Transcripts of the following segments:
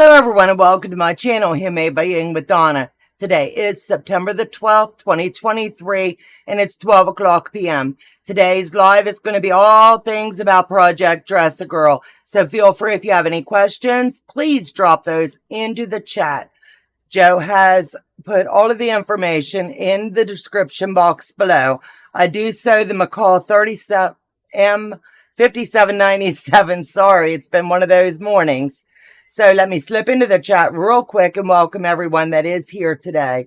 Hello everyone and welcome to my channel, Handmade by Ying with Donna. Today is September the 12th, 2023, and it's 12 o'clock p.m. Today's live is going to be all things about Project Dress a Girl. So feel free, if you have any questions, please drop those into the chat. Joe has put all of the information in the description box below. I do sew the McCall 5797. Sorry, it's been one of those mornings. So let me slip into the chat real quick and welcome everyone that is here today.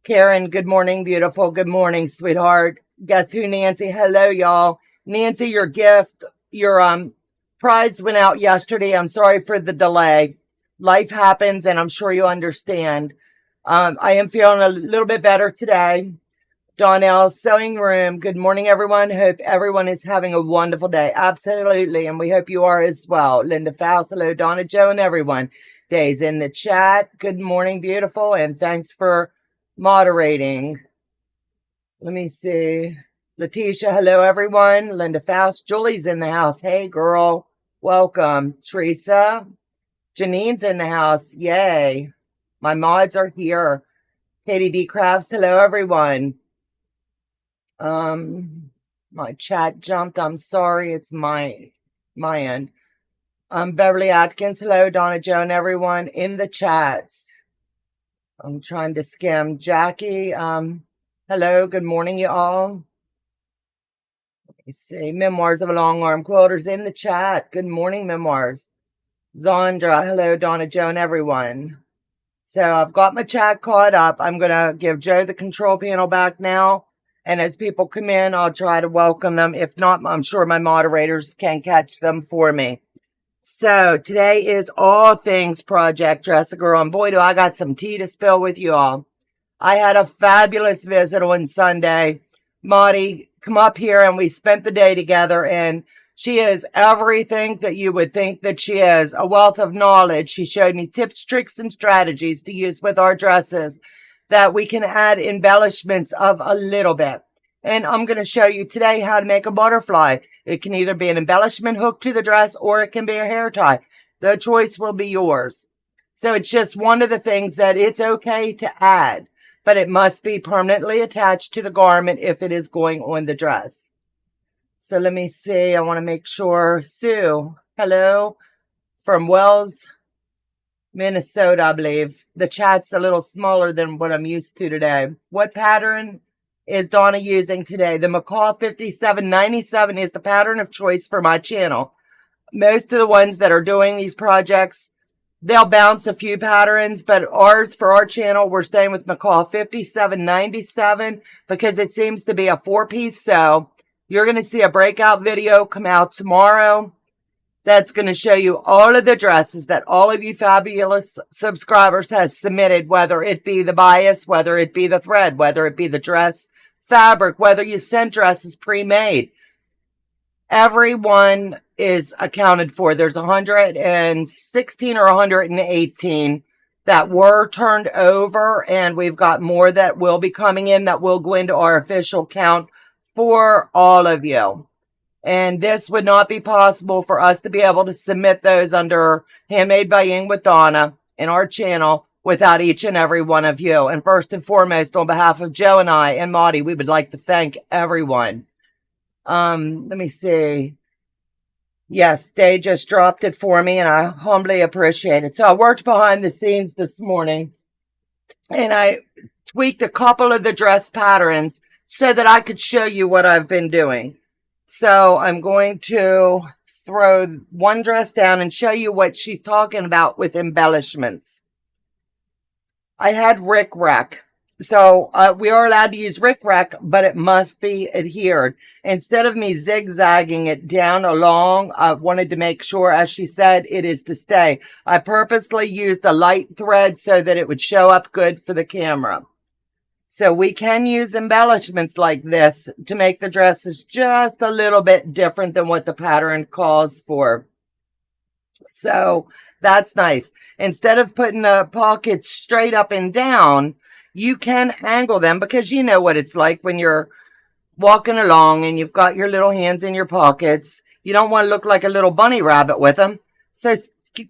Karen, good morning, beautiful. Good morning, sweetheart. Guess who, Nancy? Hello, y'all. Nancy, your gift, your prize went out yesterday. I'm sorry for the delay. Life happens, and I'm sure you understand. I am feeling a little bit better today. Donnell's Sewing Room. Good morning, everyone. Hope everyone is having a wonderful day. Absolutely. And we hope you are as well. Linda Faust. Hello, Donna, Joe, and everyone. Days in the chat. Good morning, beautiful. And thanks for moderating. Let me see. Letitia. Hello, everyone. Linda Faust. Julie's in the house. Hey, girl. Welcome. Teresa. Janine's in the house. Yay. My mods are here. Katie D. Crafts. Hello, everyone. My chat jumped. I'm sorry. It's my end. Beverly Atkins. Hello, Donna, Joe, and everyone in the chats. I'm trying to skim. Jackie. Hello. Good morning, you all. Let me see. Memoirs of a Long Arm Quilters in the chat. Good morning, Memoirs. Zandra. Hello, Donna, Joe, and everyone. So I've got my chat caught up. I'm going to give Joe the control panel back now. And as people come in, I'll try to welcome them. If not, I'm sure my moderators can catch them for me. So today is all things Project Dress a Girl. And boy, do I got some tea to spill with you all. I had a fabulous visit on Sunday. Maudie, come up here, and we spent the day together. And she is everything that you would think that she is. A wealth of knowledge. She showed me tips, tricks, and strategies to use with our dresses, that we can add embellishments of a little bit. And I'm going to show you today how to make a butterfly. It can either be an embellishment hook to the dress, or it can be a hair tie. The choice will be yours. So it's just one of the things that it's okay to add, but it must be permanently attached to the garment if it is going on the dress. So let me see. I want to make sure. Sue, hello, from Wells, Minnesota, I believe. The chat's a little smaller than what I'm used to today. What pattern is Donna using today? The McCall 5797 is the pattern of choice for my channel. Most of the ones that are doing these projects, they'll bounce a few patterns, but ours, for our channel, we're staying with McCall 5797 because it seems to be a 4-piece sew. You're going to see a breakout video come out tomorrow. That's going to show you all of the dresses that all of you fabulous subscribers has submitted, whether it be the bias, whether it be the thread, whether it be the dress fabric, whether you sent dresses pre-made. Everyone is accounted for. There's 116 or 118 that were turned over, and we've got more that will be coming in that will go into our official count for all of you. And this would not be possible for us to be able to submit those under Handmade by Ying with Donna in our channel without each and every one of you. And first and foremost, on behalf of Joe and I and Maudie, we would like to thank everyone. Let me see. Yes, they just dropped it for me, and I humbly appreciate it. So I worked behind the scenes this morning, and I tweaked a couple of the dress patterns so that I could show you what I've been doing. So I'm going to throw one dress down and show you what she's talking about with embellishments. I had rickrack. So we are allowed to use rickrack, but it must be adhered. Instead of me zigzagging it down along, I wanted to make sure, as she said, it is to stay. I purposely used a light thread so that it would show up good for the camera. So we can use embellishments like this to make the dresses just a little bit different than what the pattern calls for. So that's nice. Instead of putting the pockets straight up and down, you can angle them, because you know what it's like when you're walking along and you've got your little hands in your pockets. You don't want to look like a little bunny rabbit with them. So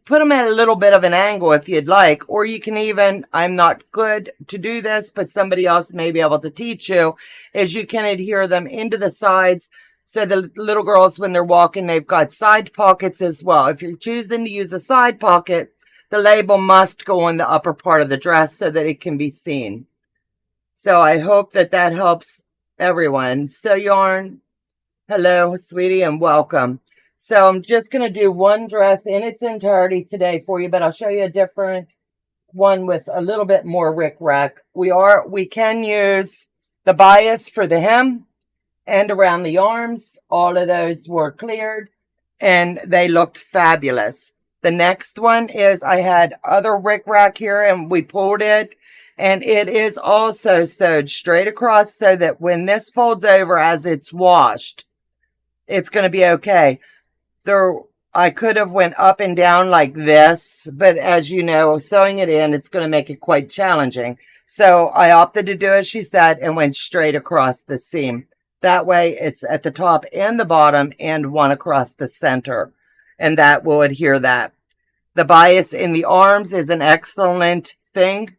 put them at a little bit of an angle if you'd like, or you can even, I'm not good to do this, but somebody else may be able to teach you, is you can adhere them into the sides. So the little girls, when they're walking, they've got side pockets as well. If you're choosing to use a side pocket, the label must go on the upper part of the dress so that it can be seen. So I hope that that helps everyone. So Yarn, hello, sweetie, and welcome. So I'm just going to do one dress in its entirety today for you, but I'll show you a different one with a little bit more rickrack. We can use the bias for the hem and around the arms. All of those were cleared and they looked fabulous. The next one is I had other rickrack here and we pulled it, and it is also sewed straight across so that when this folds over as it's washed, it's going to be okay. I could have went up and down like this, but as you know, sewing it in, it's going to make it quite challenging. So I opted to do as she said and went straight across the seam. That way it's at the top and the bottom and one across the center, and that will adhere that. The bias in the arms is an excellent thing,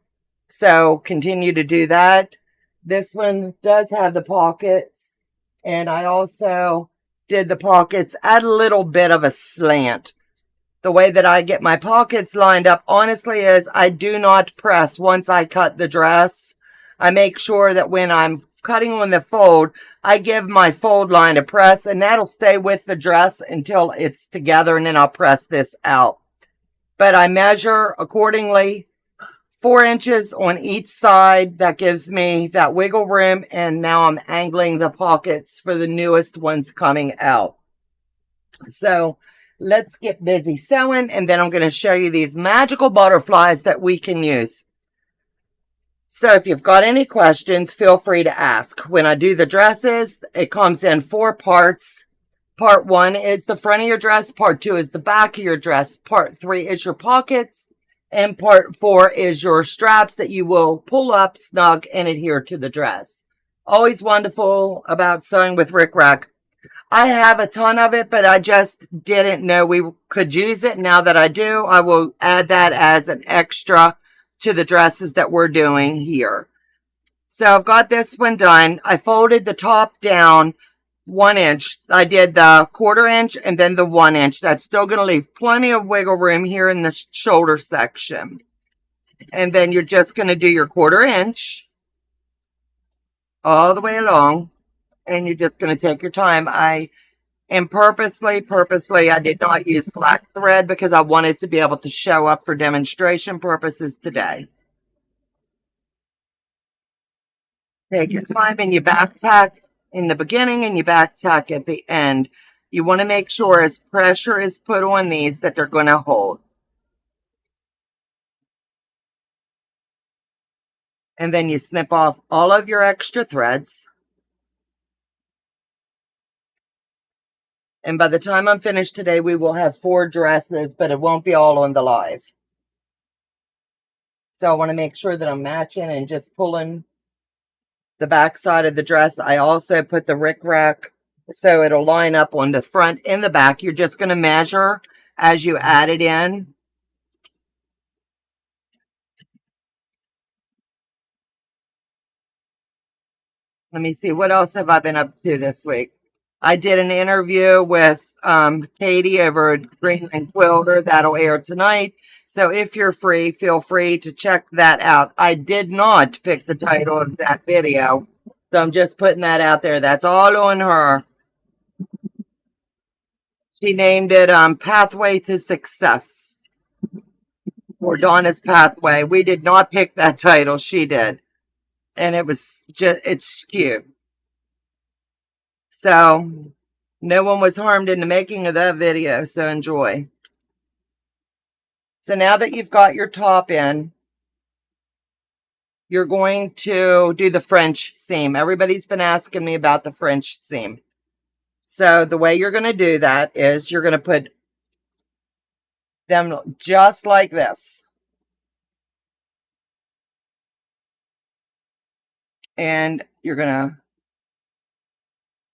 so continue to do that. This one does have the pockets, and I also did the pockets at a little bit of a slant. The way that I get my pockets lined up, honestly, is I do not press once I cut the dress. I make sure that when I'm cutting on the fold, I give my fold line a press, and that'll stay with the dress until it's together, and then I'll press this out. But I measure accordingly, 4 inches on each side. That gives me that wiggle room, and now I'm angling the pockets for the newest ones coming out. So let's get busy sewing, and then I'm going to show you these magical butterflies that we can use. So if you've got any questions, feel free to ask. When I do the dresses, it comes in 4 parts. Part 1 is the front of your dress. Part 2 is the back of your dress. Part 3 is your pockets. And part 4 is your straps that you will pull up, snug, and adhere to the dress. Always wonderful about sewing with rickrack. I have a ton of it, but I just didn't know we could use it. Now that I do, I will add that as an extra to the dresses that we're doing here. So I've got this one done. I folded the top down 1 inch. I did the 1/4 inch and then the 1 inch. That's still going to leave plenty of wiggle room here in the shoulder section. And then you're just going to do your 1/4 inch all the way along. And you're just going to take your time. I am purposely, I did not use black thread because I wanted to be able to show up for demonstration purposes today. Take your time and you back tack in the beginning and you back tack at the end. You want to make sure as pressure is put on these that they're going to hold. And then you snip off all of your extra threads. And by the time I'm finished today, we will have 4 dresses, but it won't be all on the live. So I want to make sure that I'm matching and just pulling the back side of the dress. I also put the rickrack so it'll line up on the front and the back. You're just going to measure as you add it in. Let me see, what else have I been up to this week? I did an interview with Katie over at Greenland Quilter. That'll air tonight. So if you're free, feel free to check that out. I did not pick the title of that video, so I'm just putting that out there. That's all on her. She named it Pathway to Success, or Donna's Pathway. We did not pick that title. She did. And it was just, it's cute. So no one was harmed in the making of that video, so enjoy. So now that you've got your top in, you're going to do the French seam. Everybody's been asking me about the French seam. So the way you're going to do that is you're going to put them just like this. And you're going to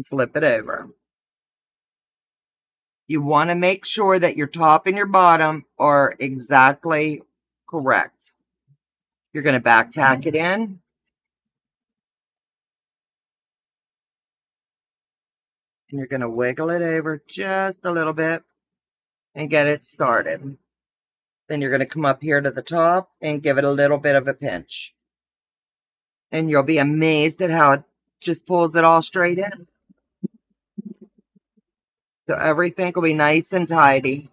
You flip it over. You want to make sure that your top and your bottom are exactly correct. You're going to back tack it in. And you're going to wiggle it over just a little bit and get it started. Then you're going to come up here to the top and give it a little bit of a pinch. And you'll be amazed at how it just pulls it all straight in. So everything will be nice and tidy.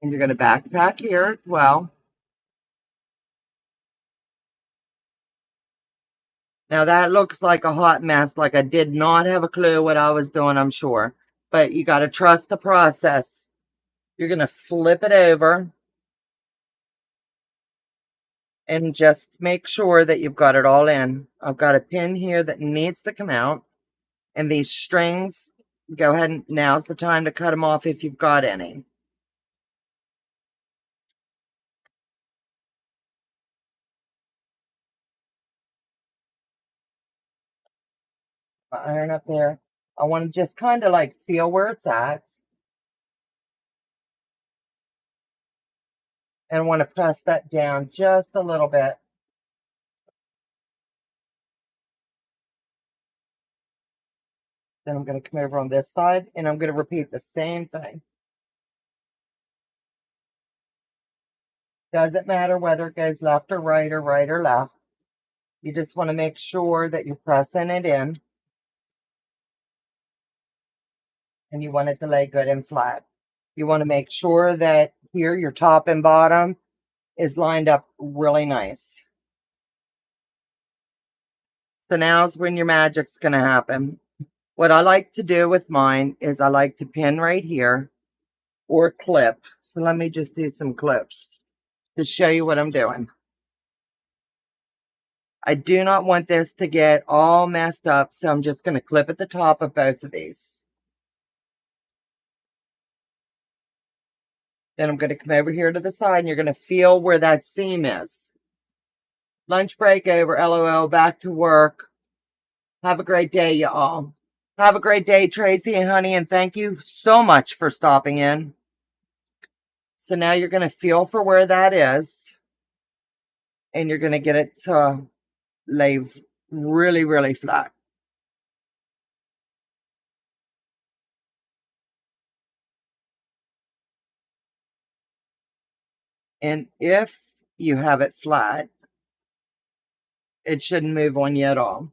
And you're going to back tack here as well. Now that looks like a hot mess, like I did not have a clue what I was doing, I'm sure. But you got to trust the process. You're going to flip it over and just make sure that you've got it all in. I've got a pin here that needs to come out. And these strings, go ahead and now's the time to cut them off if you've got any. Iron up there. I want to just kind of like feel where it's at. And I want to press that down just a little bit. Then I'm going to come over on this side and I'm going to repeat the same thing. Doesn't matter whether it goes left or right or left. You just want to make sure that you're pressing it in. And you want it to lay good and flat. You want to make sure that here your top and bottom is lined up really nice. So now's when your magic's going to happen. What I like to do with mine is I like to pin right here or clip. So let me just do some clips to show you what I'm doing. I do not want this to get all messed up, so I'm just going to clip at the top of both of these. Then I'm going to come over here to the side and you're going to feel where that seam is. Lunch break over, LOL, back to work. Have a great day, y'all. Have a great day, Tracy and honey, and thank you so much for stopping in. So now you're going to feel for where that is. And you're going to get it to lay really, really flat. And if you have it flat, it shouldn't move on you at all.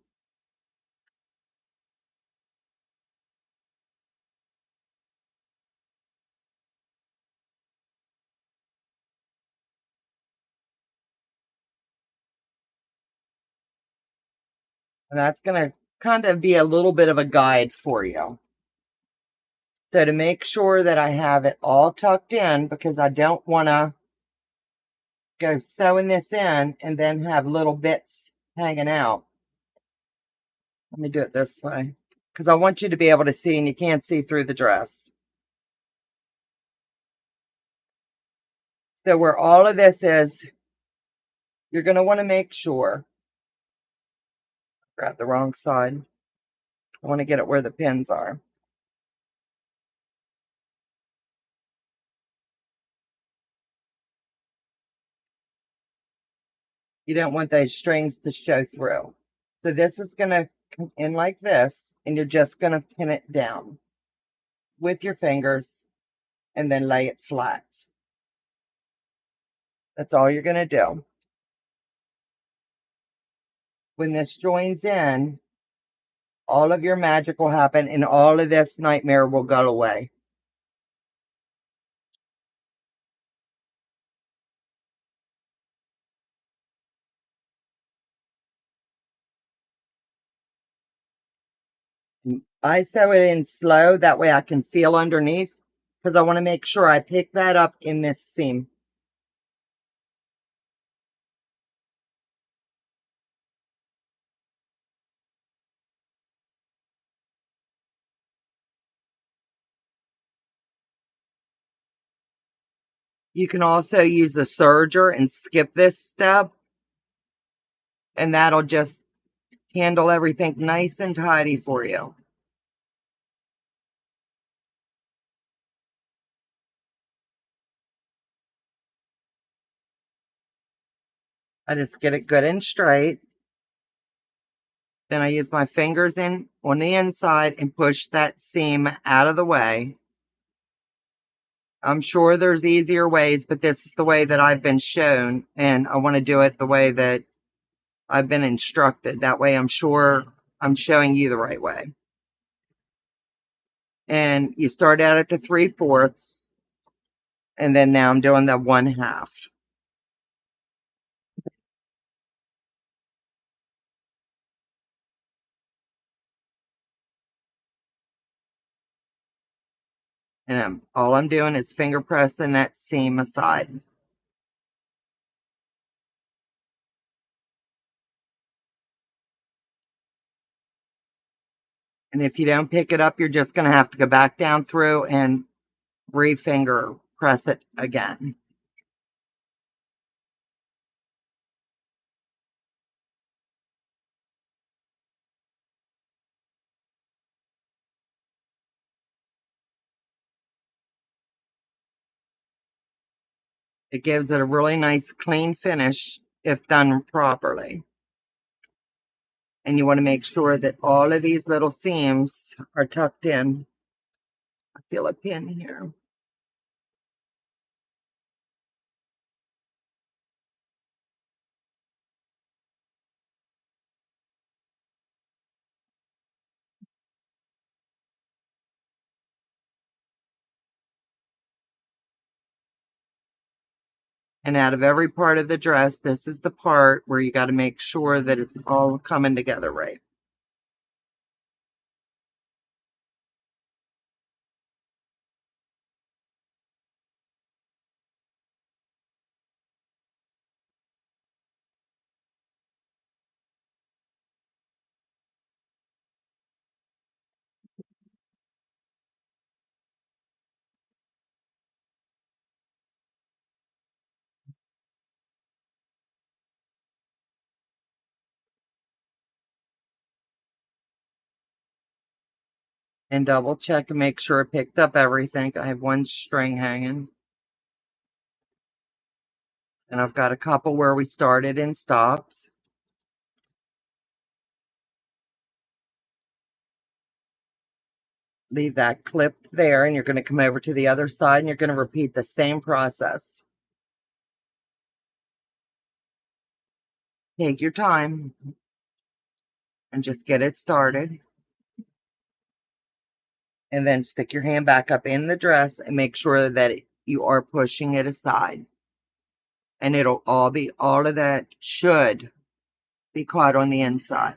And that's going to kind of be a little bit of a guide for you. So to make sure that I have it all tucked in, because I don't want to go sewing this in and then have little bits hanging out. Let me do it this way, because I want you to be able to see, and you can't see through the dress. So where all of this is, you're going to want to make sure. Grab the wrong side. I want to get it where the pins are. You don't want those strings to show through. So this is going to come in like this, and you're just going to pin it down with your fingers and then lay it flat. That's all you're going to do. When this joins in, all of your magic will happen and all of this nightmare will go away. I sew it in slow, that way I can feel underneath, because I want to make sure I pick that up in this seam. You can also use a serger and skip this step, and that'll just handle everything nice and tidy for you. I just get it good and straight. Then I use my fingers in on the inside and push that seam out of the way. I'm sure there's easier ways, but this is the way that I've been shown, and I want to do it the way that I've been instructed. That way I'm sure I'm showing you the right way. And you start out at the 3/4, and then now I'm doing the 1/2. And all I'm doing is finger pressing that seam aside. And if you don't pick it up, you're just going to have to go back down through and re-finger press it again. It gives it a really nice clean finish if done properly. And you want to make sure that all of these little seams are tucked in. I feel a pin here. And out of every part of the dress, this is the part where you got to make sure that it's all coming together right. And double check and make sure it picked up everything. I have one string hanging. And I've got a couple where we started and stopped. Leave that clipped there, and you're going to come over to the other side and you're going to repeat the same process. Take your time and just get it started. And then stick your hand back up in the dress and make sure that you are pushing it aside. And it'll all of that should be caught on the inside.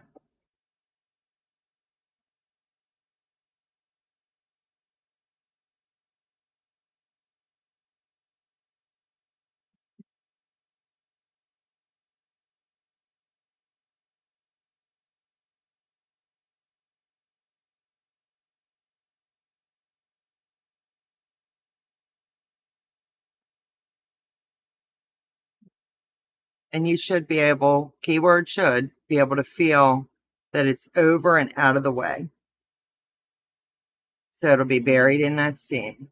And you should be able, keyword should, be able to feel that it's over and out of the way. So it'll be buried in that seam.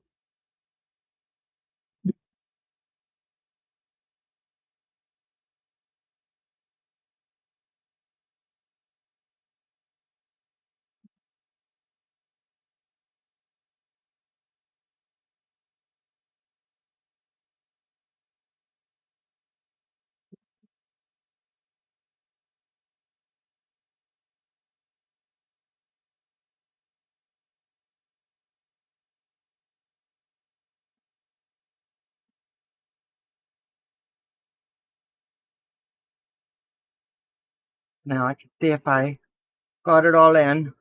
Now I can see if I got it all in.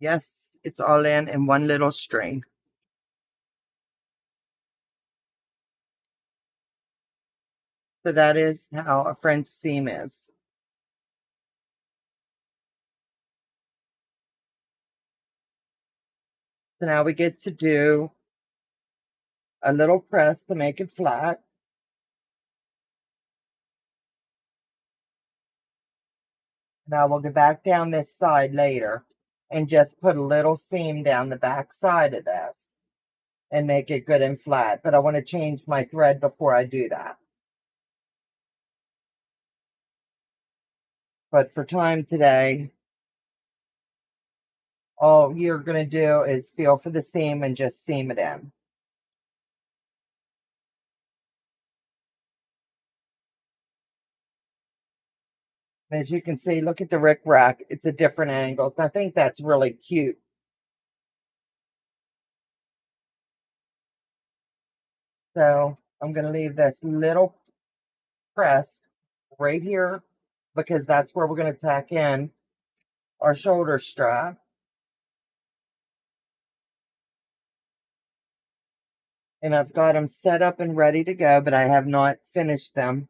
Yes, it's all in one little string. So that is how a French seam is. So now we get to do a little press to make it flat. Now we'll go back down this side later and just put a little seam down the back side of this and make it good and flat. But I want to change my thread before I do that. But for time today, all you're going to do is feel for the seam and just seam it in. As you can see, look at the rickrack. It's a different angles. I think that's really cute. So I'm going to leave this little press right here because that's where we're going to tack in our shoulder strap. And I've got them set up and ready to go, but I have not finished them.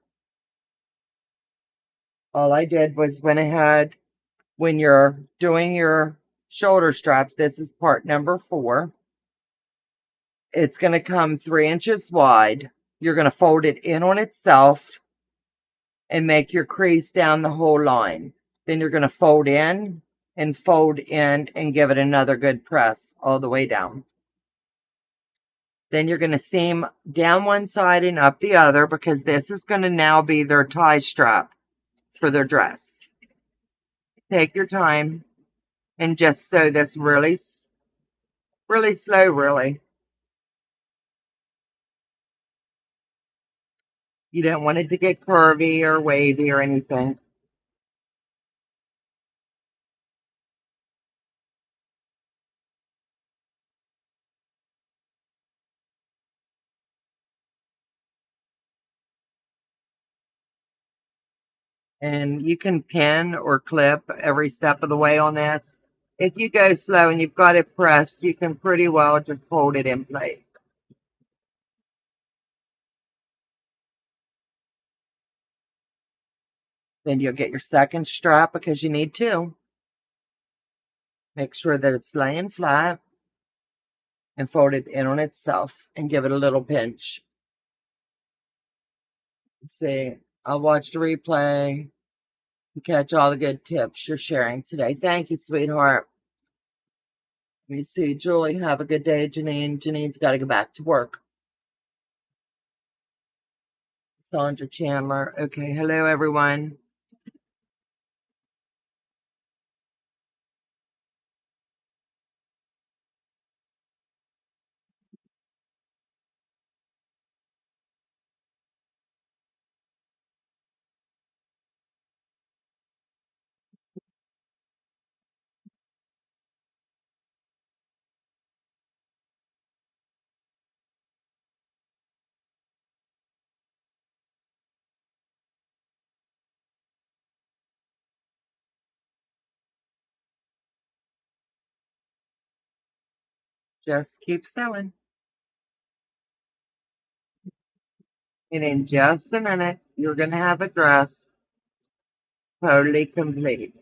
All I did was went ahead, when you're doing your shoulder straps, this is part number 4. It's going to come 3 inches wide. You're going to fold it in on itself and make your crease down the whole line. Then you're going to fold in and give it another good press all the way down. Then you're going to seam down one side and up the other because this is going to now be their tie strap for their dress. Take your time and just sew this really slow, really. You don't want it to get curvy or wavy or anything. And you can pin or clip every step of the way on this. If you go slow and you've got it pressed, you can pretty well just hold it in place. Then you'll get your second strap because you need 2. Make sure that it's laying flat and fold it in on itself and give it a little pinch. See, I'll watch the replay to catch all the good tips you're sharing today. Thank you, sweetheart. Let me see, Julie, have a good day. Janine's got to go back to work. Sandra Chandler. Okay, hello, everyone. Just keep sewing. And in just a minute, you're going to have a dress totally complete.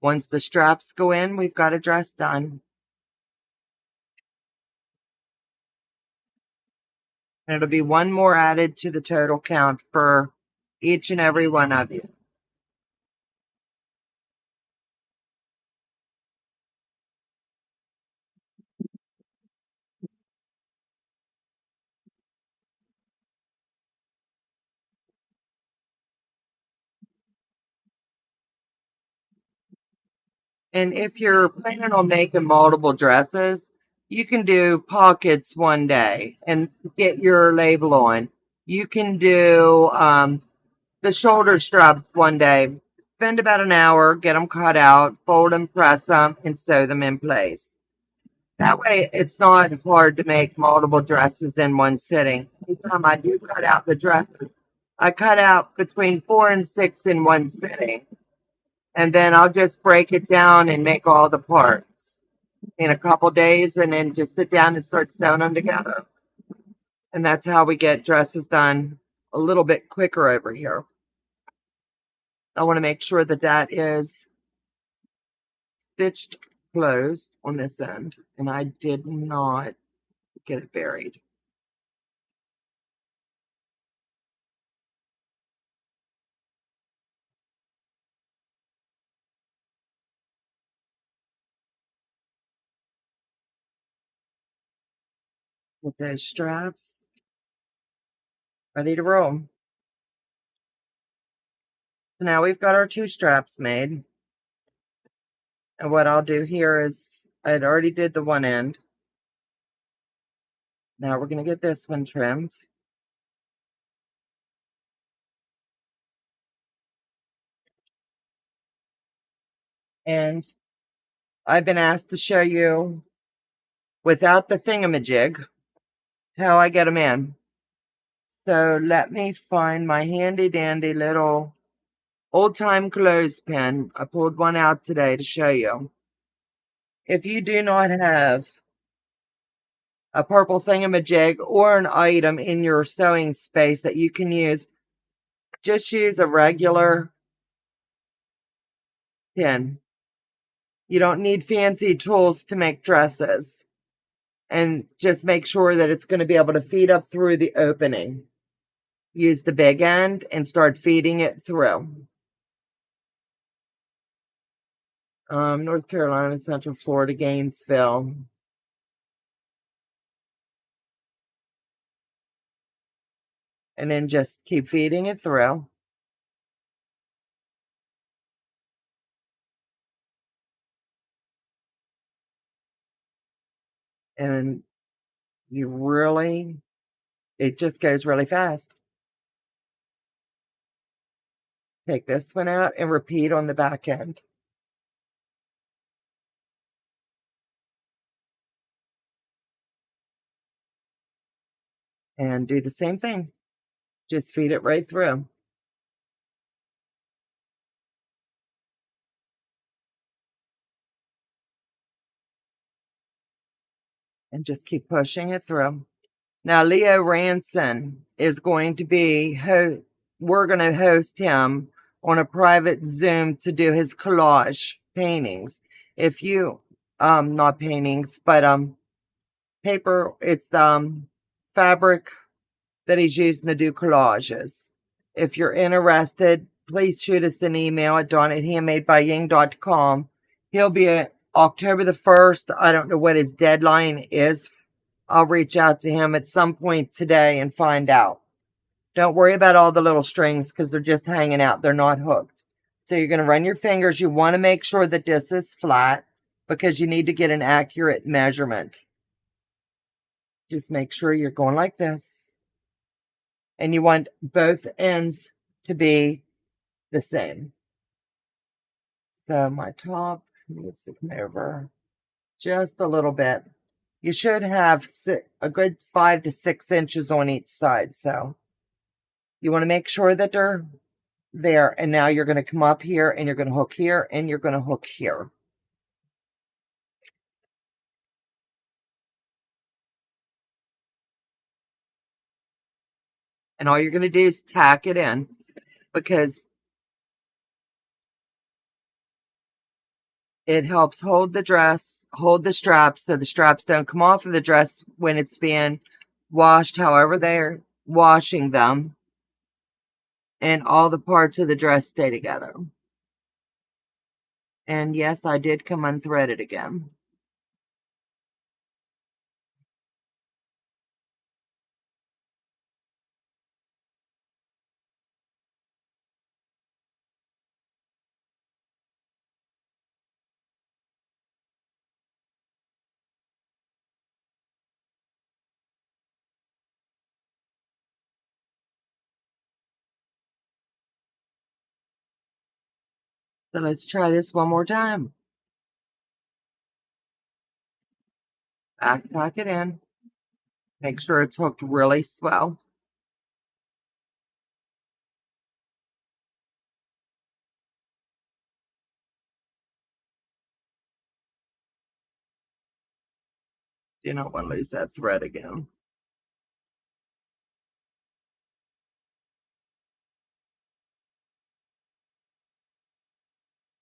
Once the straps go in, we've got a dress done. And it'll be 1 more added to the total count for each and every one of you. And if you're planning on making multiple dresses, you can do pockets one day and get your label on. You can do the shoulder straps one day. Spend about an hour, get them cut out, fold them, press them, and sew them in place. That way, it's not hard to make multiple dresses in one sitting. Anytime I do cut out the dresses, I cut out between 4 and 6 in one sitting. And then I'll just break it down and make all the parts in a couple days and then just sit down and start sewing them together. And that's how we get dresses done a little bit quicker over here. I want to make sure that that is stitched closed on this end. And I did not get it buried. Get those straps ready to roll. So now we've got our 2 straps made. And what I'll do here is, I'd already did the one end. Now we're going to get this one trimmed. And I've been asked to show you, without the thingamajig, how I get them in. So let me find my handy dandy little old-time clothespin. I pulled one out today to show you. If you do not have a purple thingamajig or an item in your sewing space that you can use, just use a regular pin. You don't need fancy tools to make dresses. And just make sure that it's going to be able to feed up through the opening. Use the big end and start feeding it through. North Carolina, Central Florida, Gainesville. And then just keep feeding it through. And it just goes really fast. Take this one out and repeat on the back end. And do the same thing. Just feed it right through. And just keep pushing it through. Now, Leo Ranson is going to be, we're going to host him on a private Zoom to do his collage paintings. If you, not paintings, but paper, it's the fabric that he's using to do collages. If you're interested, please shoot us an email at Donna@handmadebyying.com. He'll be October the 1st. I don't know what his deadline is. I'll reach out to him at some point today and find out. Don't worry about all the little strings because they're just hanging out. They're not hooked. So you're going to run your fingers. You want to make sure that this is flat because you need to get an accurate measurement. Just make sure you're going like this. And you want both ends to be the same. So my top needs to come over just a little bit. You should have a good 5 to 6 inches on each side. So you want to make sure that they're there. And now you're going to come up here and you're going to hook here and you're going to hook here. And all you're going to do is tack it in because it helps hold the dress, hold the straps so the straps don't come off of the dress when it's being washed, however they're washing them. And all the parts of the dress stay together. And yes, I did come unthreaded again. So let's try this one more time. Back tack it in. Make sure it's hooked really swell. You don't want to lose that thread again.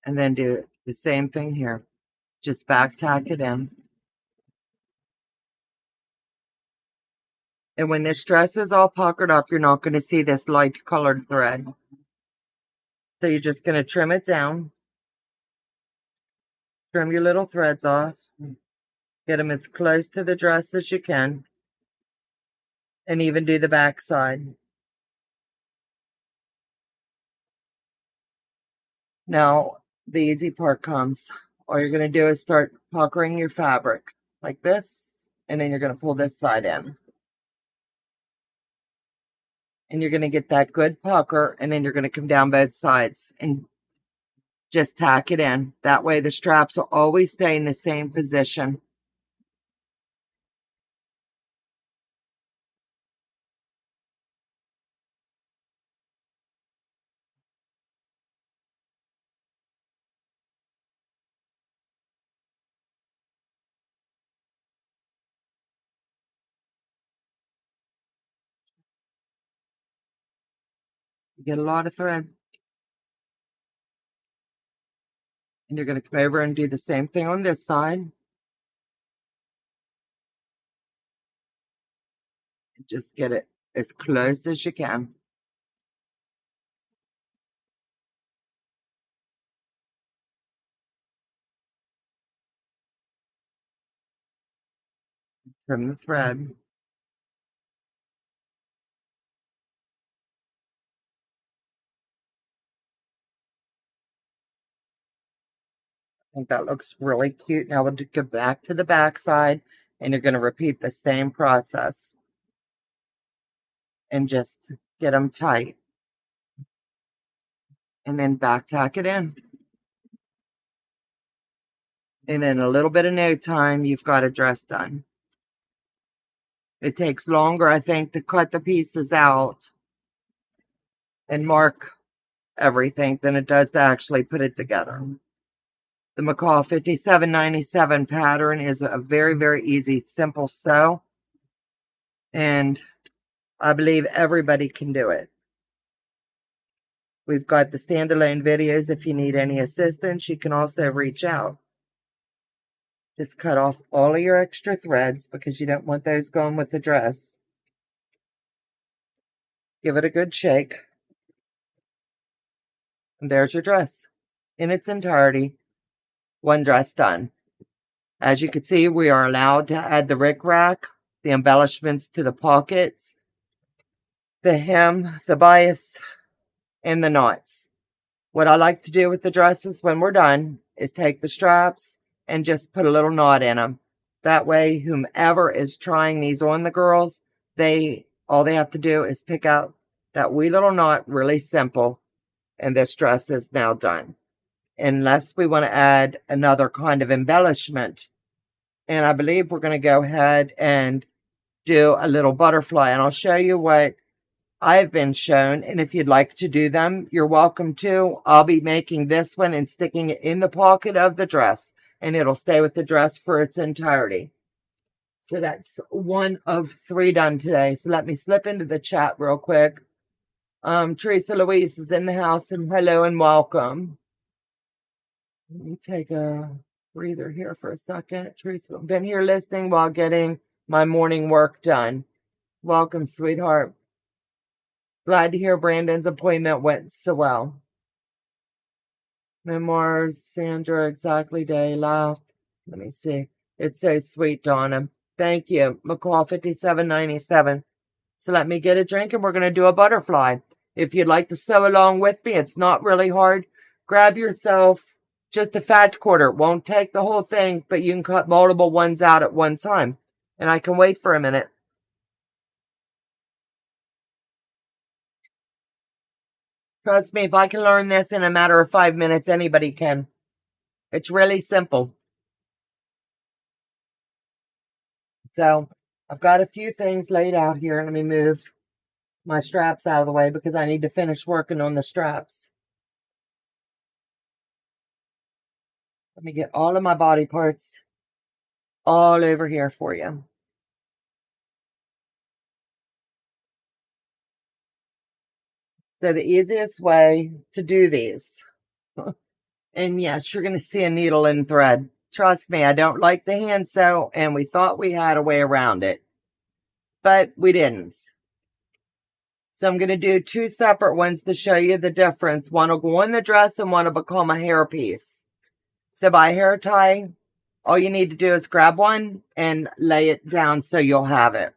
And then do the same thing here. Just back tack it in. And when this dress is all puckered up, you're not going to see this light colored thread. So you're just going to trim it down. Trim your little threads off. Get them as close to the dress as you can. And even do the back side. Now, the easy part comes. All you're going to do is start puckering your fabric like this. And then you're going to pull this side in. And you're going to get that good pucker. And then you're going to come down both sides and just tack it in. That way the straps will always stay in the same position. You get a lot of thread. And you're going to come over and do the same thing on this side. Just get it as close as you can. Trim the thread. I think that looks really cute. Now we'll go back to the back side and you're going to repeat the same process. And just get them tight. And then back tack it in. And in a little bit of no time, you've got a dress done. It takes longer, I think, to cut the pieces out and mark everything than it does to actually put it together. The McCall 5797 pattern is a very, very easy, simple sew. And I believe everybody can do it. We've got the standalone videos. If you need any assistance, you can also reach out. Just cut off all of your extra threads because you don't want those going with the dress. Give it a good shake. And there's your dress in its entirety. One dress done. As you can see, we are allowed to add the rickrack, the embellishments to the pockets, the hem, the bias, and the knots. What I like to do with the dresses when we're done is take the straps and just put a little knot in them. That way, whomever is trying these on the girls, all they have to do is pick out that wee little knot, really simple, and this dress is now done. Unless we want to add another kind of embellishment. And I believe we're going to go ahead and do a little butterfly. And I'll show you what I've been shown. And if you'd like to do them, you're welcome to. I'll be making this one and sticking it in the pocket of the dress. And it'll stay with the dress for its entirety. So that's one of 3 done today. So let me slip into the chat real quick. Teresa Louise is in the house. And hello and welcome. Let me take a breather here for a second. Teresa, been here listening while getting my morning work done. Welcome, sweetheart. Glad to hear Brandon's appointment went so well. Memoirs, Sandra, exactly day left. Let me see. It's so sweet, Donna. Thank you. McCall 5797. So let me get a drink and we're going to do a butterfly. If you'd like to sew along with me, it's not really hard. Grab yourself just a fat quarter. Won't take the whole thing, but you can cut multiple ones out at one time. And I can wait for a minute. Trust me, if I can learn this in a matter of 5 minutes, anybody can. It's really simple. So I've got a few things laid out here. Let me move my straps out of the way because I need to finish working on the straps. Let me get all of my body parts all over here for you. So the easiest way to do these, and yes, you're going to see a needle and thread. Trust me, I don't like the hand sew, and we thought we had a way around it. but we didn't. So I'm going to do 2 separate ones to show you the difference. One will go on the dress and one will become a hairpiece. So by hair tie, all you need to do is grab one and lay it down so you'll have it.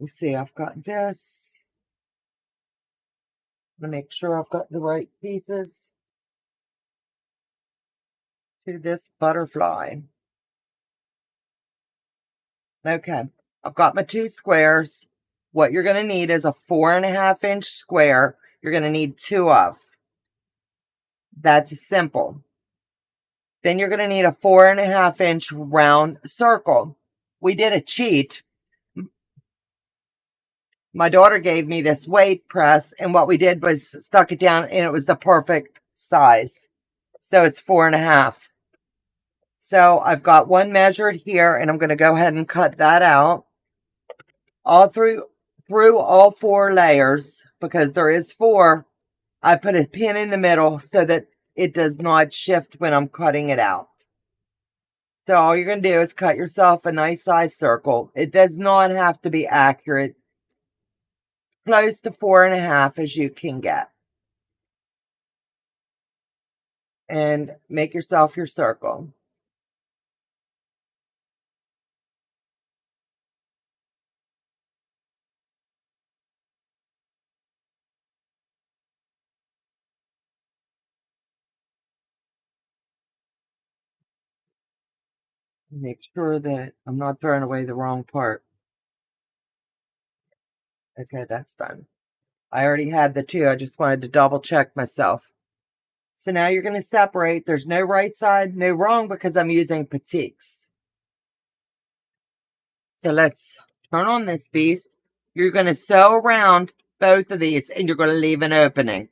You see, I've got this. I'm going to make sure I've got the right pieces to this butterfly. Okay, I've got my 2 squares. What you're going to need is a 4.5 inch square. You're going to need 2 of. That's simple. Then you're going to need a 4.5 inch round circle. We did a cheat. My daughter gave me this weight press, and what we did was stuck it down, and it was the perfect size. So it's 4.5. So I've got one measured here, and I'm going to go ahead and cut that out. All through all 4 layers, because there is 4, I put a pin in the middle so that it does not shift when I'm cutting it out. So all you're going to do is cut yourself a nice size circle. It does not have to be accurate. Close to 4.5 as you can get. And make yourself your circle. Make sure that I'm not throwing away the wrong part. Okay, that's done. I already had the 2. I just wanted to double check myself. So now you're going to separate. There's no right side, no wrong, because I'm using petites. So let's turn on this beast. You're going to sew around both of these, and you're going to leave an opening.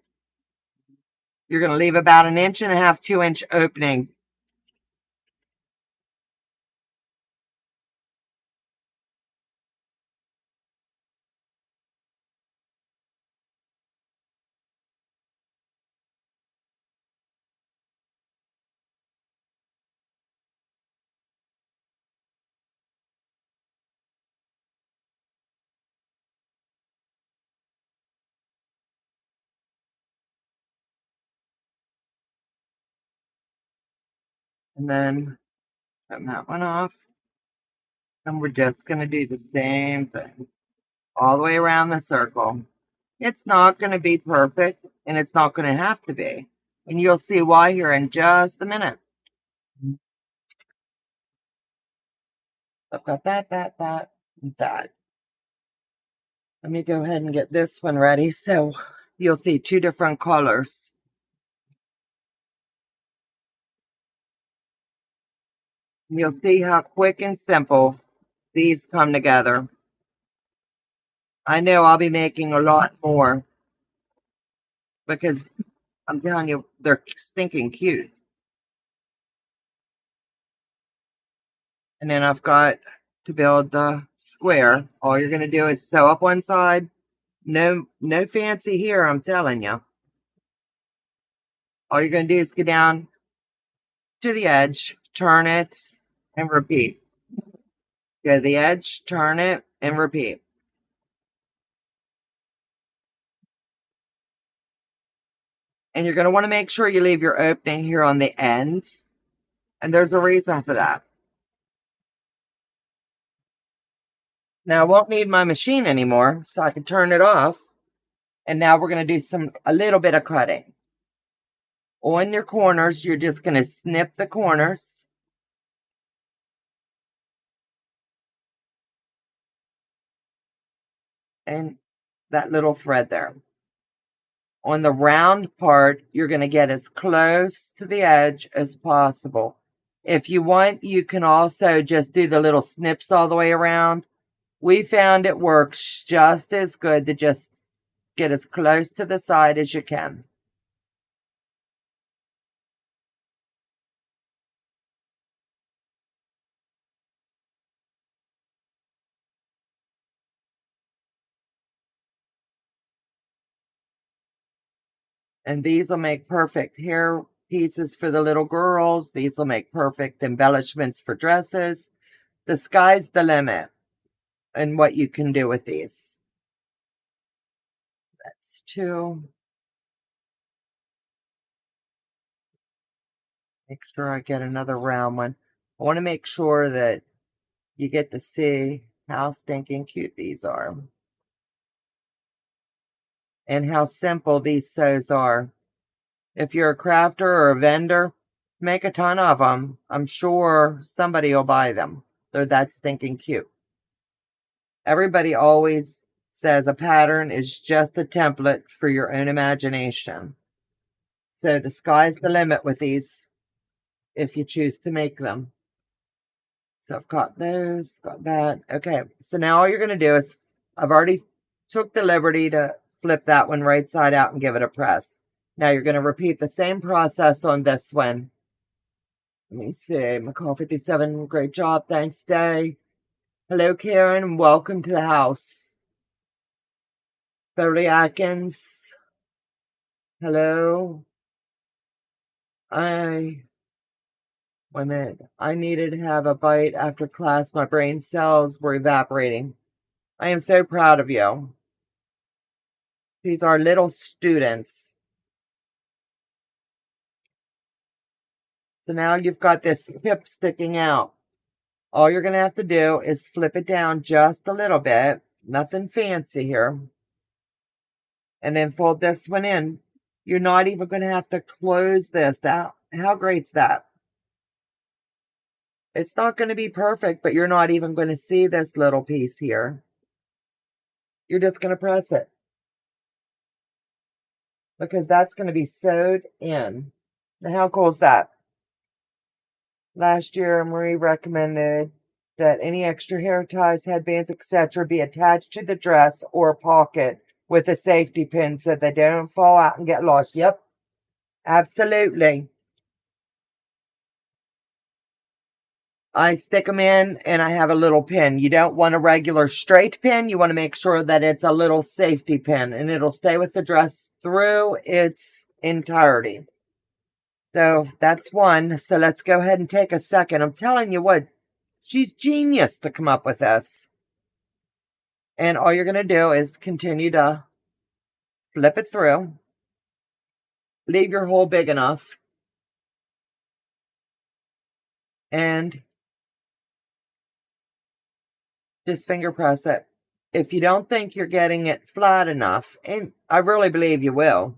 You're going to leave about 1.5 inch, 2 inch opening. And then turn that one off. And we're just going to do the same thing all the way around the circle. It's not going to be perfect, and it's not going to have to be. And you'll see why here in just a minute. I've got that, and that. Let me go ahead and get this one ready so you'll see 2 different colors. You'll see how quick and simple these come together. I know I'll be making a lot more because I'm telling you, they're stinking cute. And then I've got to build the square. All you're going to do is sew up one side. No fancy here, I'm telling you. All you're going to do is go down to the edge, turn it, and repeat. Go to the edge, turn it, and repeat. And you're going to want to make sure you leave your opening here on the end. And there's a reason for that. Now I won't need my machine anymore, so I can turn it off. And now we're going to do a little bit of cutting. On your corners, you're just going to snip the corners. And that little thread there. On the round part, you're going to get as close to the edge as possible. If you want, you can also just do the little snips all the way around. We found it works just as good to just get as close to the side as you can. And these will make perfect hair pieces for the little girls. These will make perfect embellishments for dresses. The sky's the limit and what you can do with these. That's 2. Make sure I get another round one. I want to make sure that you get to see how stinking cute these are. And how simple these sews are. If you're a crafter or a vendor, make a ton of them. I'm sure somebody will buy them. They're that stinking cute. Everybody always says a pattern is just a template for your own imagination. So the sky's the limit with these if you choose to make them. So I've got those, got that. Okay, so now all you're going to do is, I've already took the liberty to flip that one right side out and give it a press. Now you're going to repeat the same process on this one. Let me see, McCall57, great job, thanks, Day. Hello, Karen, welcome to the house. Beverly Atkins, hello. Wait a minute. I needed to have a bite after class. My brain cells were evaporating. I am so proud of you. These are little students. So now you've got this tip sticking out. All you're going to have to do is flip it down just a little bit. Nothing fancy here. And then fold this one in. You're not even going to have to close this. How great's that? It's not going to be perfect, but you're not even going to see this little piece here. You're just going to press it, because that's going to be sewed in. Now, how cool is that? Last year, Marie recommended that any extra hair ties, headbands, etc. be attached to the dress or pocket with a safety pin so they don't fall out and get lost. Yep, absolutely. I stick them in and I have a little pin. You don't want a regular straight pin. You want to make sure that it's a little safety pin and it'll stay with the dress through its entirety. So that's one. So let's go ahead and take a second. I'm telling you what, she's genius to come up with this. And all you're going to do is continue to flip it through. Leave your hole big enough. And just finger press it. If you don't think you're getting it flat enough, and I really believe you will,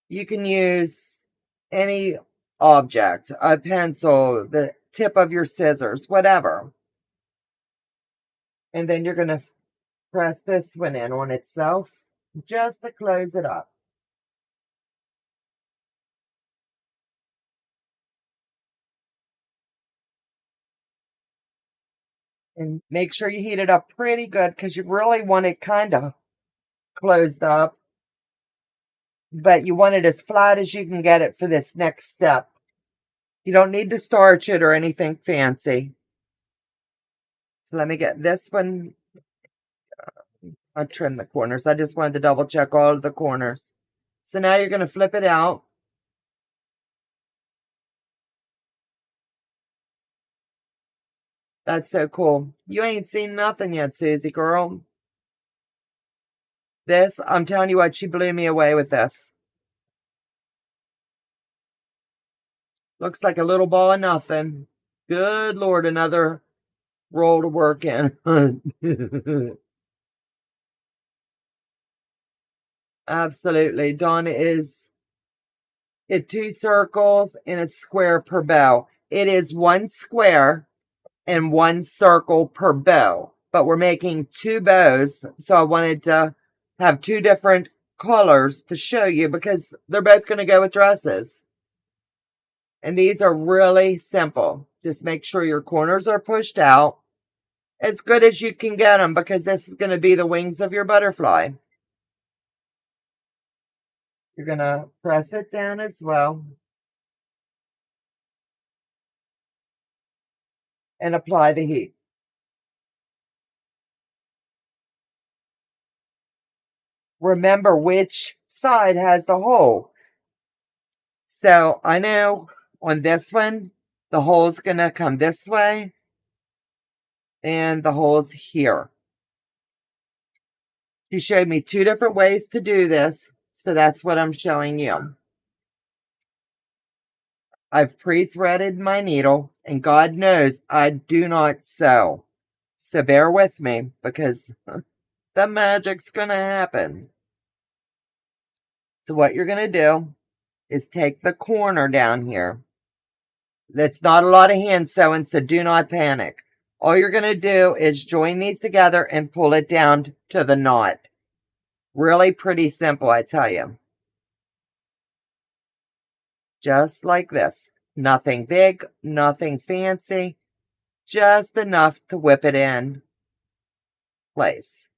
you can use any object, a pencil, the tip of your scissors, whatever. And then you're going to press this one in on itself just to close it up. And make sure you heat it up pretty good, because you really want it kind of closed up. But you want it as flat as you can get it for this next step. You don't need to starch it or anything fancy. So let me get this one. I'll trim the corners. I just wanted to double check all of the corners. So now you're going to flip it out. That's so cool. You ain't seen nothing yet, Susie girl. This, I'm telling you what, she blew me away with this. Looks like a little ball of nothing. Good Lord, another roll to work in. Absolutely. Donna is at 2 circles and a square per bow. It is 1 square and 1 circle per bow, but we're making 2 bows. So I wanted to have 2 different colors to show you, because they're both going to go with dresses. And these are really simple. Just make sure your corners are pushed out as good as you can get them, because this is going to be the wings of your butterfly. You're going to press it down as well. And apply the heat. Remember which side has the hole. So I know on this one, The hole's gonna come this way, and the hole's here. She showed me 2 different ways to do this, so that's what I'm showing you. I've pre-threaded my needle, and God knows I do not sew. So bear with me, because the magic's gonna happen. So what you're gonna do is take the corner down here. That's not a lot of hand sewing, so do not panic. All you're gonna do is join these together and pull it down to the knot. Really pretty simple, I tell you. Just like this. Nothing big, nothing fancy, just enough to whip it in place.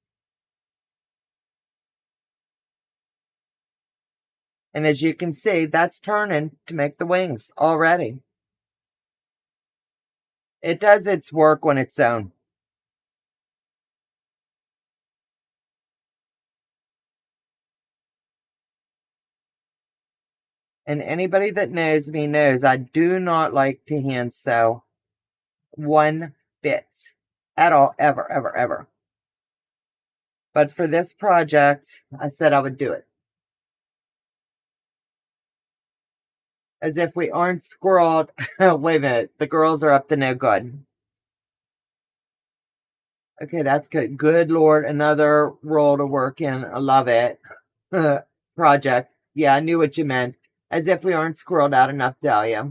And as you can see, that's turning to make the wings already. It does its work on its own. And anybody that knows me knows I do not like to hand sew one bit at all, ever, ever, ever. But for this project, I said I would do it. As if we aren't squirreled. Wait a minute, the girls are up to no good. Okay, that's good. Good Lord, another roll to work in. I love it. Project. Yeah, I knew what you meant. As if we aren't squirreled out enough, Dahlia.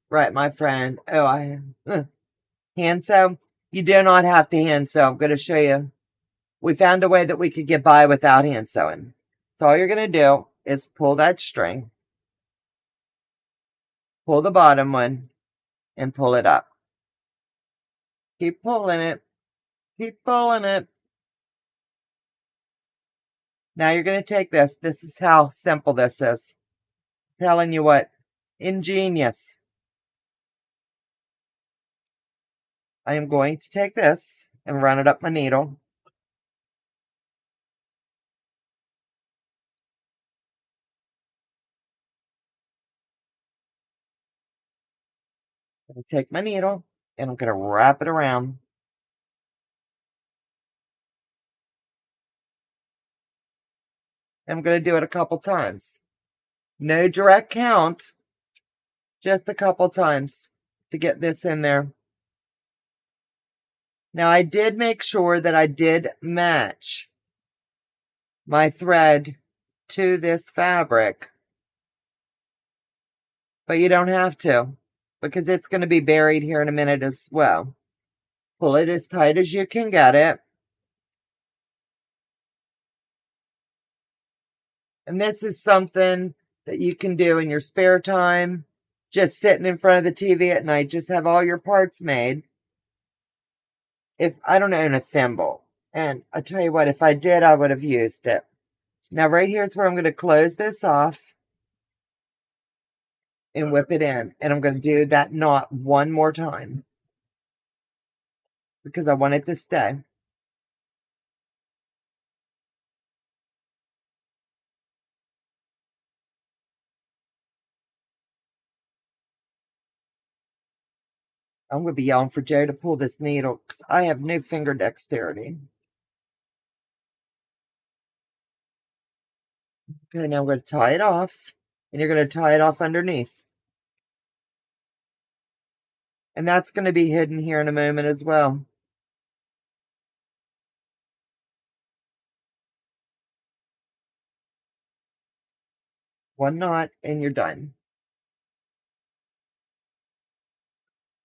Right, my friend. Oh, I hand sew? You do not have to hand sew. I'm going to show you. We found a way that we could get by without hand sewing. So all you're going to do is pull that string, pull the bottom one, and pull it up. Keep pulling it. Keep pulling it. Now you're going to take this. This is how simple this is. I'm telling you what. Ingenious. I am going to take this and run it up my needle. I'm going to take my needle and I'm going to wrap it around. I'm going to do it a couple times. No direct count, just a couple times to get this in there. Now I did make sure that I did match my thread to this fabric, but you don't have to because it's going to be buried here in a minute as well. Pull it as tight as you can get it. And this is something that you can do in your spare time, just sitting in front of the TV at night, just have all your parts made. If I don't own a thimble, and I tell you what, if I did, I would have used it. Now right here's where I'm going to close this off and whip it in. And I'm going to do that knot one more time because I want it to stay. I'm going to be yelling for Joe to pull this needle because I have no finger dexterity. Okay, now I'm going to tie it off, and you're going to tie it off underneath. And that's going to be hidden here in a moment as well. One knot, and you're done.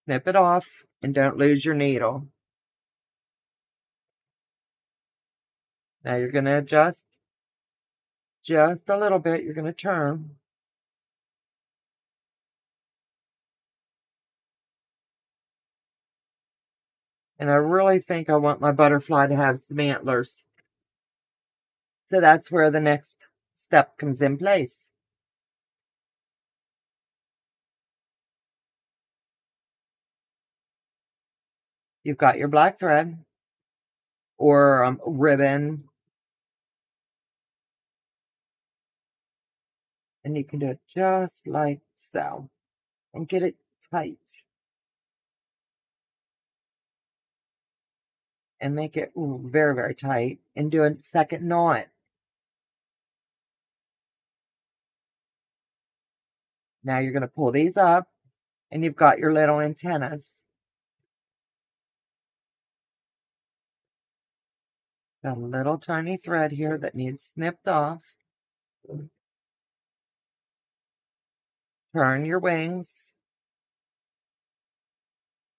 Snip it off, and don't lose your needle. Now you're going to adjust just a little bit. You're going to turn. And I really think I want my butterfly to have some antlers. So that's where the next step comes in place. You've got your black thread or ribbon. And you can do it just like so. And get it tight. and make it very, very tight and do a second knot. Now you're going to pull these up and you've got your little antennas. Got a little tiny thread here that needs snipped off. Turn your wings.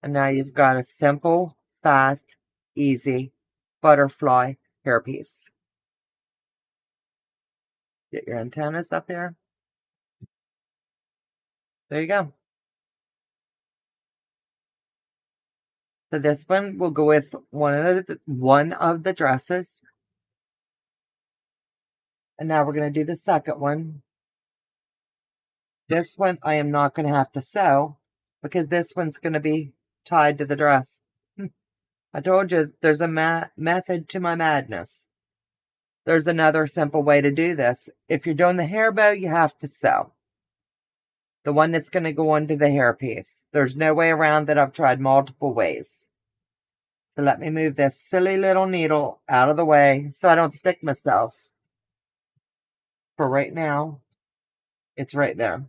And now you've got a simple, fast, easy butterfly hairpiece. Get your antennas up here. There you go. So this one will go with one of the dresses. And now we're going to do the second one. This one I am not going to have to sew because this one's going to be tied to the dress. I told you there's a method to my madness. There's another simple way to do this. If you're doing the hair bow, you have to sew. The one that's going to go onto the hairpiece. There's no way around that. I've tried multiple ways. So let me move this silly little needle out of the way so I don't stick myself. For right now, it's right there.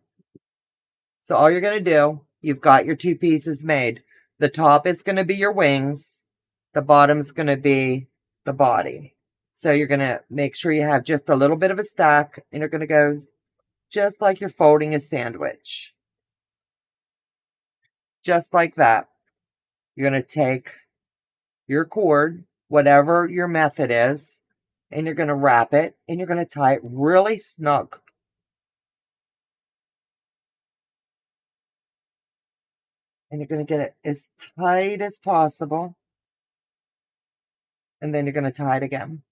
So all you're going to do, you've got your two pieces made. The top is going to be your wings. The bottom's going to be the body. So you're going to make sure you have just a little bit of a stack, and you're going to go just like you're folding a sandwich. Just like that. You're going to take your cord, whatever your method is, and you're going to wrap it, and you're going to tie it really snug. And you're going to get it as tight as possible. And then you're going to tie it again.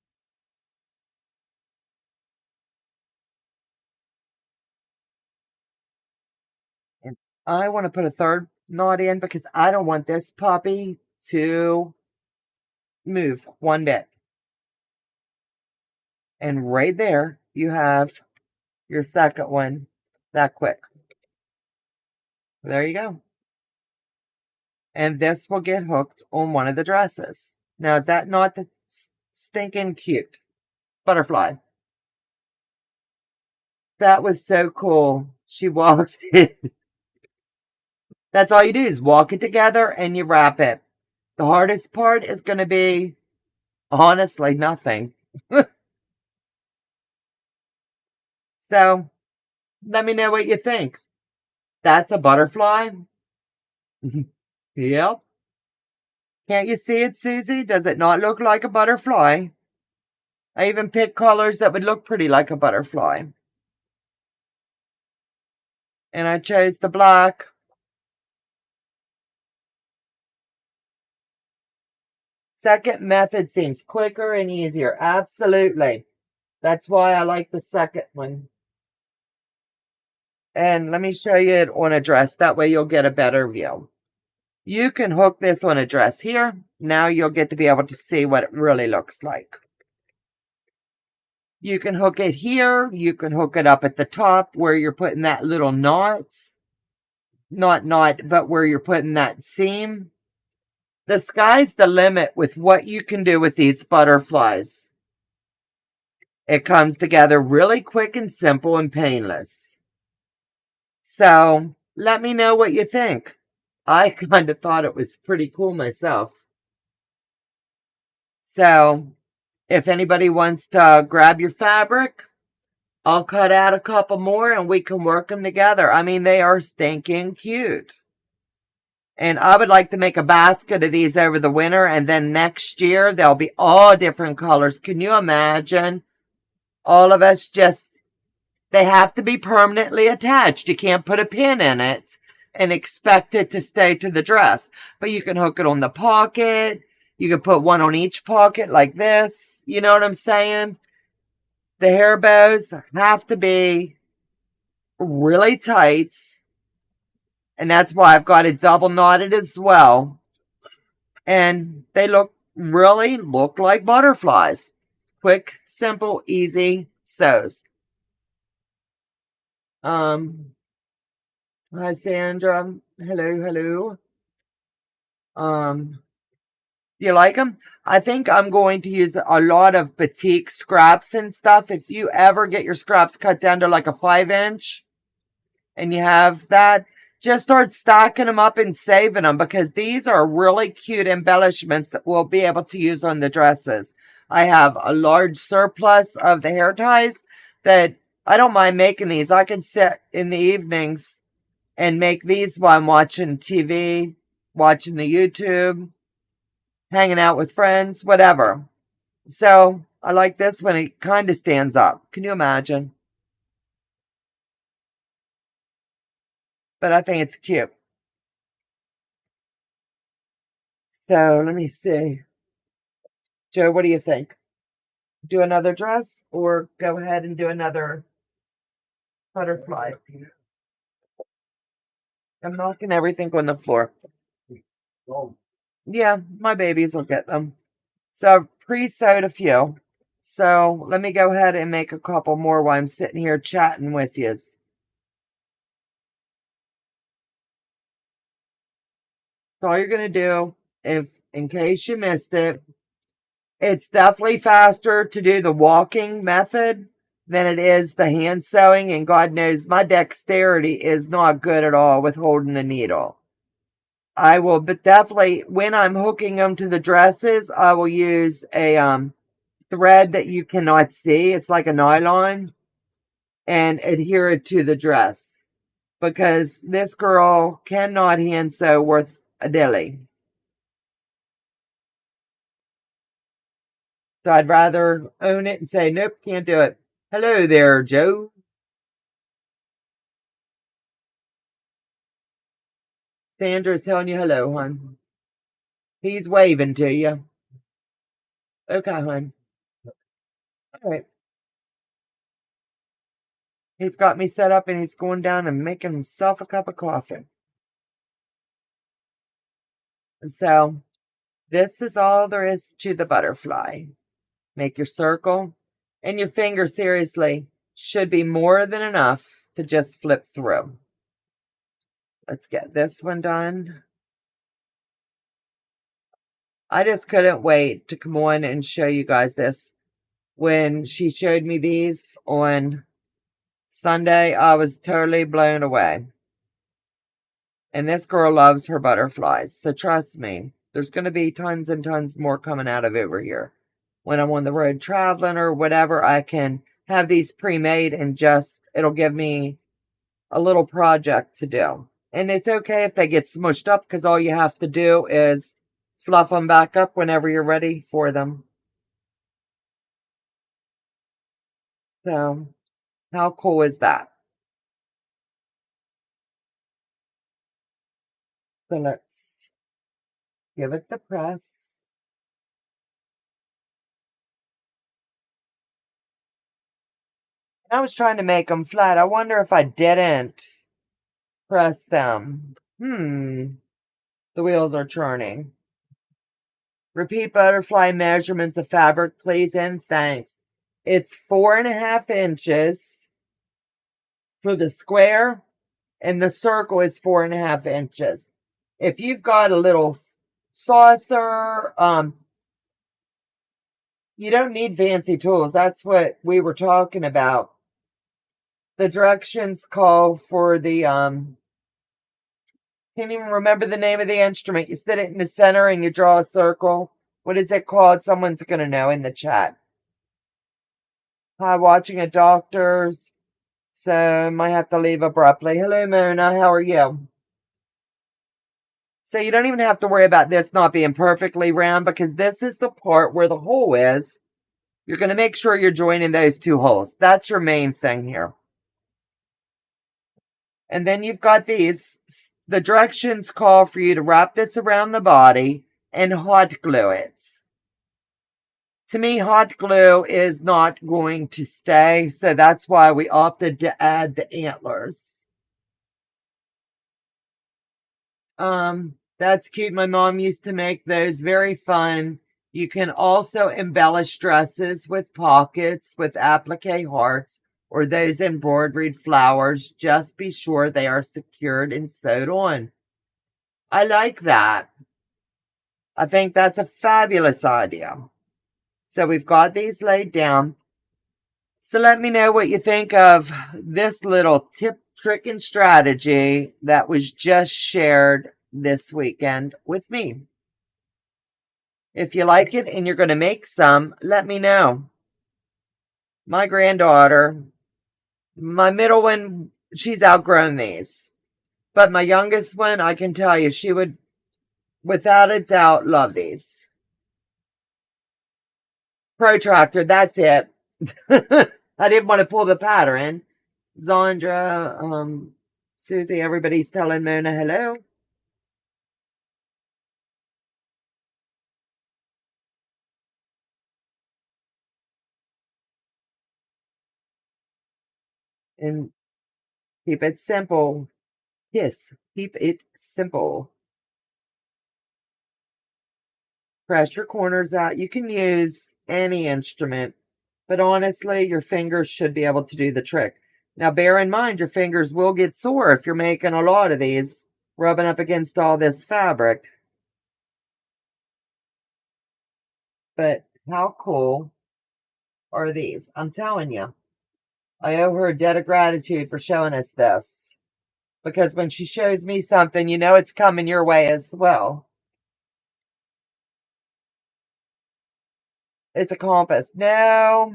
And I want to put a third knot in because I don't want this puppy to move one bit. And right there, you have your second one that quick. There you go. And this will get hooked on one of the dresses. Now, is that not the stinking cute butterfly? That was so cool. She walked in. That's all you do is walk it together and you wrap it. The hardest part is going to be, honestly, nothing. So, let me know what you think. That's a butterfly? Yep. Can't you see it, Susie? Does it not look like a butterfly? I even picked colors that would look pretty like a butterfly. And I chose the black. Second method seems quicker and easier. Absolutely. That's why I like the second one. And let me show you it on a dress. That way you'll get a better view. You can hook this on a dress here. Now you'll get to be able to see what it really looks like. You can hook it here. You can hook it up at the top where you're putting that little knots. Not knot, but where you're putting that seam. The sky's the limit with what you can do with these butterflies. It comes together really quick and simple and painless. So, let me know what you think. I kind of thought it was pretty cool myself. So, if anybody wants to grab your fabric, I'll cut out a couple more and we can work them together. I mean, they are stinking cute. And I would like to make a basket of these over the winter, and then next year they'll be all different colors. Can you imagine? All of us they have to be permanently attached. You can't put a pin in it and expect it to stay to the dress. But you can hook it on the pocket. You can put one on each pocket like this. You know what I'm saying? The hair bows have to be really tight. And that's why I've got it double knotted as well. And they really look like butterflies. Quick, simple, easy sews. Hi Sandra. Hello, hello. Do you like them? I think I'm going to use a lot of batik scraps and stuff. If you ever get your scraps cut down to like a 5-inch and you have that, just start stacking them up and saving them, because these are really cute embellishments that we'll be able to use on the dresses. I have a large surplus of the hair ties that I don't mind making these. I can sit in the evenings and make these while I'm watching TV, watching the YouTube, hanging out with friends, whatever. So I like this one. It kind of stands up. Can you imagine? But I think it's cute. So let me see. Joe, what do you think? Do another dress or go ahead and do another butterfly? I'm knocking everything on the floor. Yeah, my babies will get them. So I've pre-sewed a few. So let me go ahead and make a couple more while I'm sitting here chatting with you. So all you're going to do, if in case you missed it, it's definitely faster to do the walking method than it is the hand sewing. And God knows my dexterity is not good at all with holding the needle. I will, but definitely when I'm hooking them to the dresses, I will use a thread that you cannot see. It's like a nylon, and adhere it to the dress, because this girl cannot hand sew worth a dilly. So I'd rather own it and say, nope, can't do it. Hello there, Joe. Sandra's telling you hello, hon. He's waving to you. Okay, hon. All right. He's got me set up and he's going down and making himself a cup of coffee. So this is all there is to the butterfly. Make your circle, and your finger, seriously, should be more than enough to just flip through. Let's get this one done. I just couldn't wait to come on and show you guys this. When she showed me these on Sunday, I was totally blown away. And this girl loves her butterflies, so trust me, there's going to be tons and tons more coming out of over here. When I'm on the road traveling or whatever, I can have these pre-made and just, it'll give me a little project to do. And it's okay if they get smushed up, because all you have to do is fluff them back up whenever you're ready for them. So, how cool is that? So let's give it the press. I was trying to make them flat. I wonder if I didn't press them. The wheels are churning. Repeat butterfly measurements of fabric, please and thanks. It's 4.5 inches for the square, and the circle is 4.5 inches. If you've got a little saucer, you don't need fancy tools. That's what we were talking about. The directions call for the, can't even remember the name of the instrument. You sit it in the center and you draw a circle. What is it called? Someone's going to know in the chat. Hi, watching a doctor's. So, might have to leave abruptly. Hello, Mona. How are you? So, you don't even have to worry about this not being perfectly round, because this is the part where the hole is. You're going to make sure you're joining those two holes. That's your main thing here. And then you've got these. The directions call for you to wrap this around the body and hot glue it. To me, hot glue is not going to stay, so that's why we opted to add the antlers. That's cute. My mom used to make those. Very fun. You can also embellish dresses with pockets, with applique hearts, or those embroidered flowers. Just be sure they are secured and sewed on. I like that. I think that's a fabulous idea. So we've got these laid down. So let me know what you think of this little tip, trick, and strategy that was just shared this weekend with me. If you like it and you're going to make some, let me know. My granddaughter, my middle one, she's outgrown these. But my youngest one, I can tell you, she would, without a doubt, love these. Protractor, that's it. I didn't want to pull the pattern. Zandra, Susie, everybody's telling Mona hello. And keep it simple. Yes, keep it simple. Press your corners out. You can use any instrument, but honestly, your fingers should be able to do the trick. Now, bear in mind, your fingers will get sore if you're making a lot of these, rubbing up against all this fabric. But how cool are these? I'm telling you, I owe her a debt of gratitude for showing us this. Because when she shows me something, you know it's coming your way as well. It's a compass. No,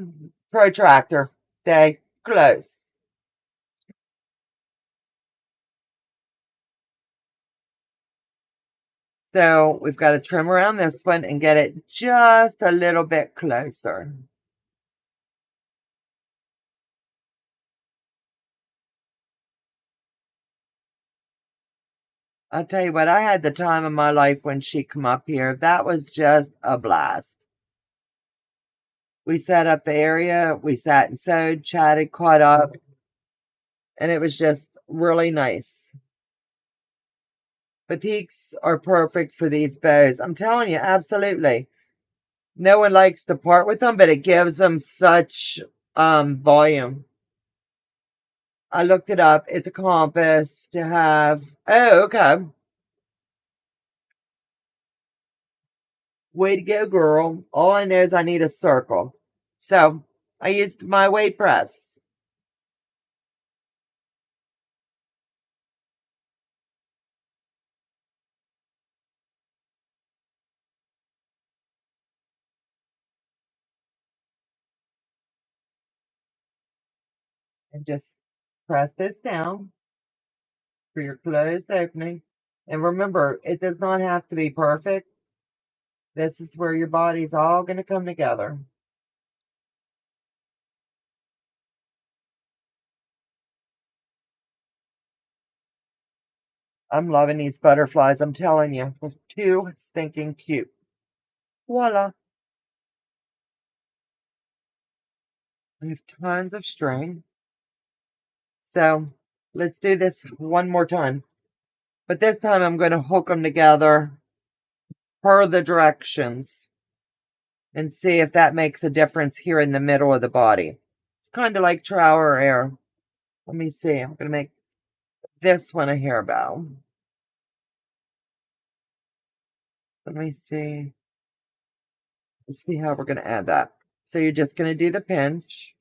protractor. They close. So we've got to trim around this one and get it just a little bit closer. I'll tell you what, I had the time of my life when she come up here. That was just a blast. We set up the area, we sat and sewed, chatted, caught up, and it was just really nice. Batiks are perfect for these bows. I'm telling you, absolutely. No one likes to part with them, but it gives them such volume. I looked it up. It's a compass to have. Oh, okay. Way to go, girl. All I know is I need a circle. So I used my weight press. And just press this down for your closed opening. And remember, it does not have to be perfect. This is where your body's all going to come together. I'm loving these butterflies. I'm telling you, they're too stinking cute. Voila. We have tons of string. So let's do this one more time. But this time I'm going to hook them together per the directions and see if that makes a difference here in the middle of the body. It's kind of like trower air. Let me see. I'm going to make this one a hair bow. Let me see. Let's see how we're going to add that. So you're just going to do the pinch,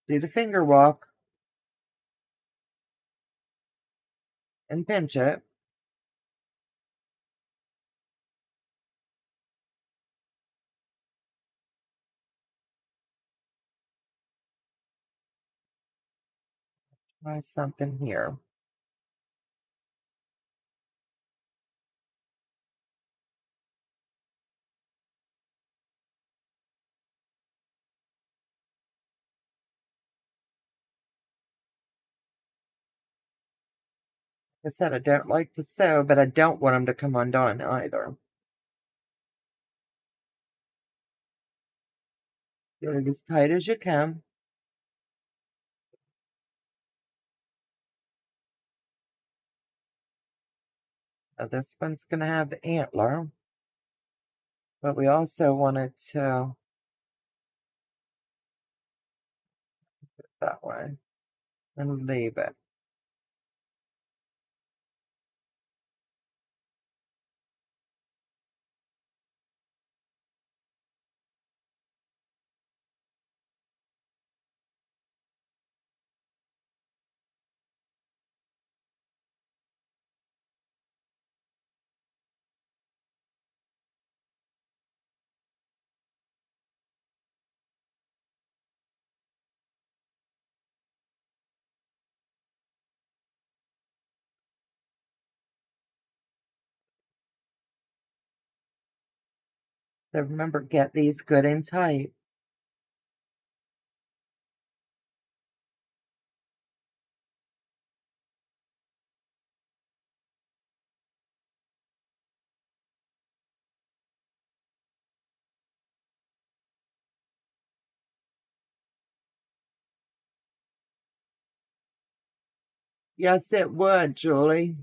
do the finger walk, and pinch it. Try something here. Like I said, I don't like to sew, but I don't want them to come undone either. Get it as tight as you can. Now this one's going to have the antler, but we also want it to that way and leave it. So remember, get these good and tight. Yes, it would, Julie.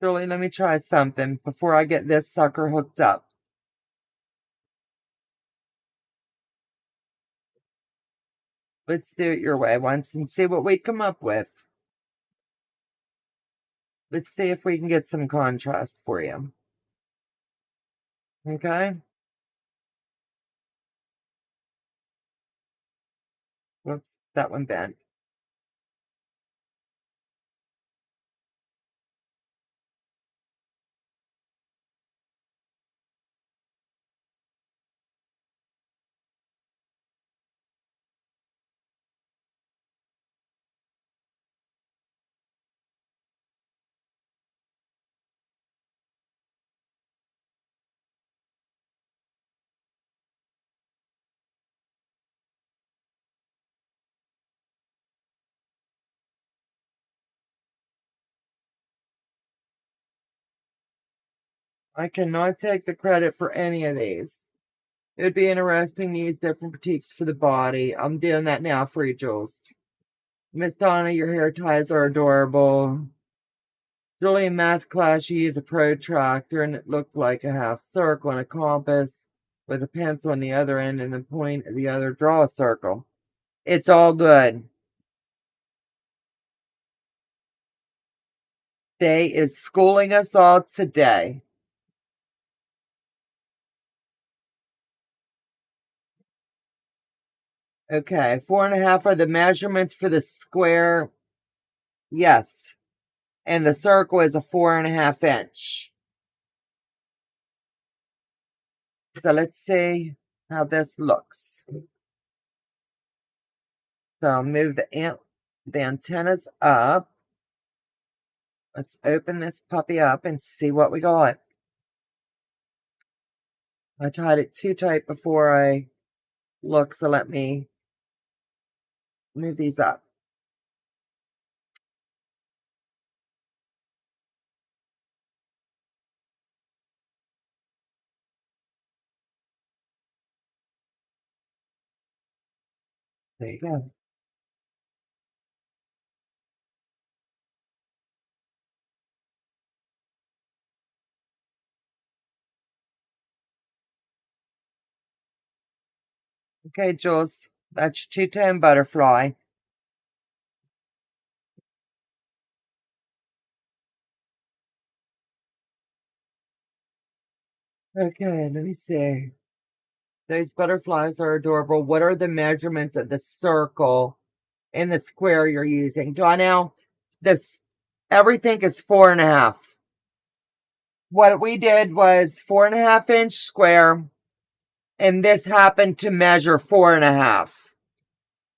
Julie, let me try something before I get this sucker hooked up. Let's do it your way once and see what we come up with. Let's see if we can get some contrast for you. Okay? Whoops, that one bent. I cannot take the credit for any of these. It would be interesting to use different boutiques for the body. I'm doing that now for you, Jules. Miss Donna, your hair ties are adorable. Julie, in math class, you used a protractor and it looked like a half circle and a compass with a pencil on the other end and the point of the other. Draw a circle. It's all good. Day is schooling us all today. Okay, 4.5 are the measurements for the square. Yes. And the circle is a 4.5 inch. So let's see how this looks. So I'll move the antennas up. Let's open this puppy up and see what we got. I tied it too tight before I look, so let me move these up. There you go. Okay, Jules, that's your two-tone butterfly. Okay, let me see. Those butterflies are adorable. What are the measurements of the circle and the square you're using? Donna, this everything is 4.5. What we did was 4.5 inch square, and this happened to measure 4.5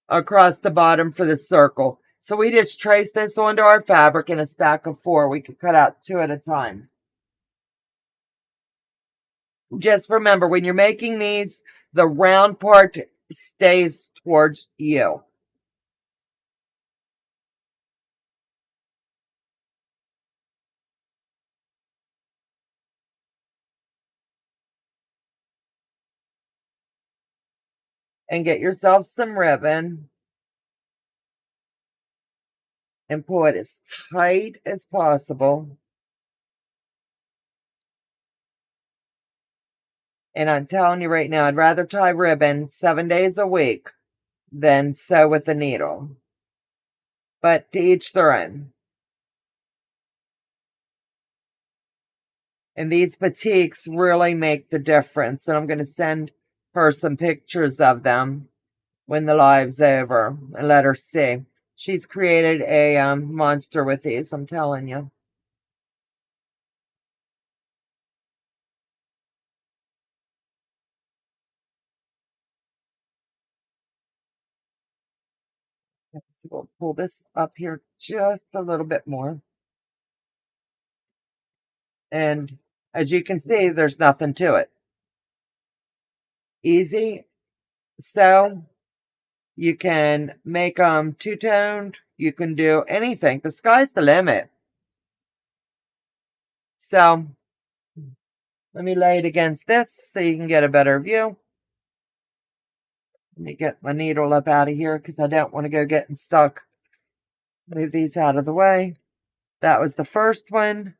across the bottom for the circle. So we just traced this onto our fabric in a stack of 4. We could cut out 2 at a time. Just remember, when you're making these, the round part stays towards you. And get yourself some ribbon and pull it as tight as possible. And I'm telling you right now, I'd rather tie ribbon 7 days a week than sew with a needle. But to each their own. And these boutiques really make the difference. And I'm going to send her some pictures of them when the live's over and let her see. She's created a monster with these, I'm telling you. So we'll pull this up here just a little bit more. And as you can see, there's nothing to it. Easy. So you can make them two-toned. You can do anything. The sky's the limit. So let me lay it against this so you can get a better view. Let me get my needle up out of here because I don't want to go getting stuck. Move these out of the way. That was the first one.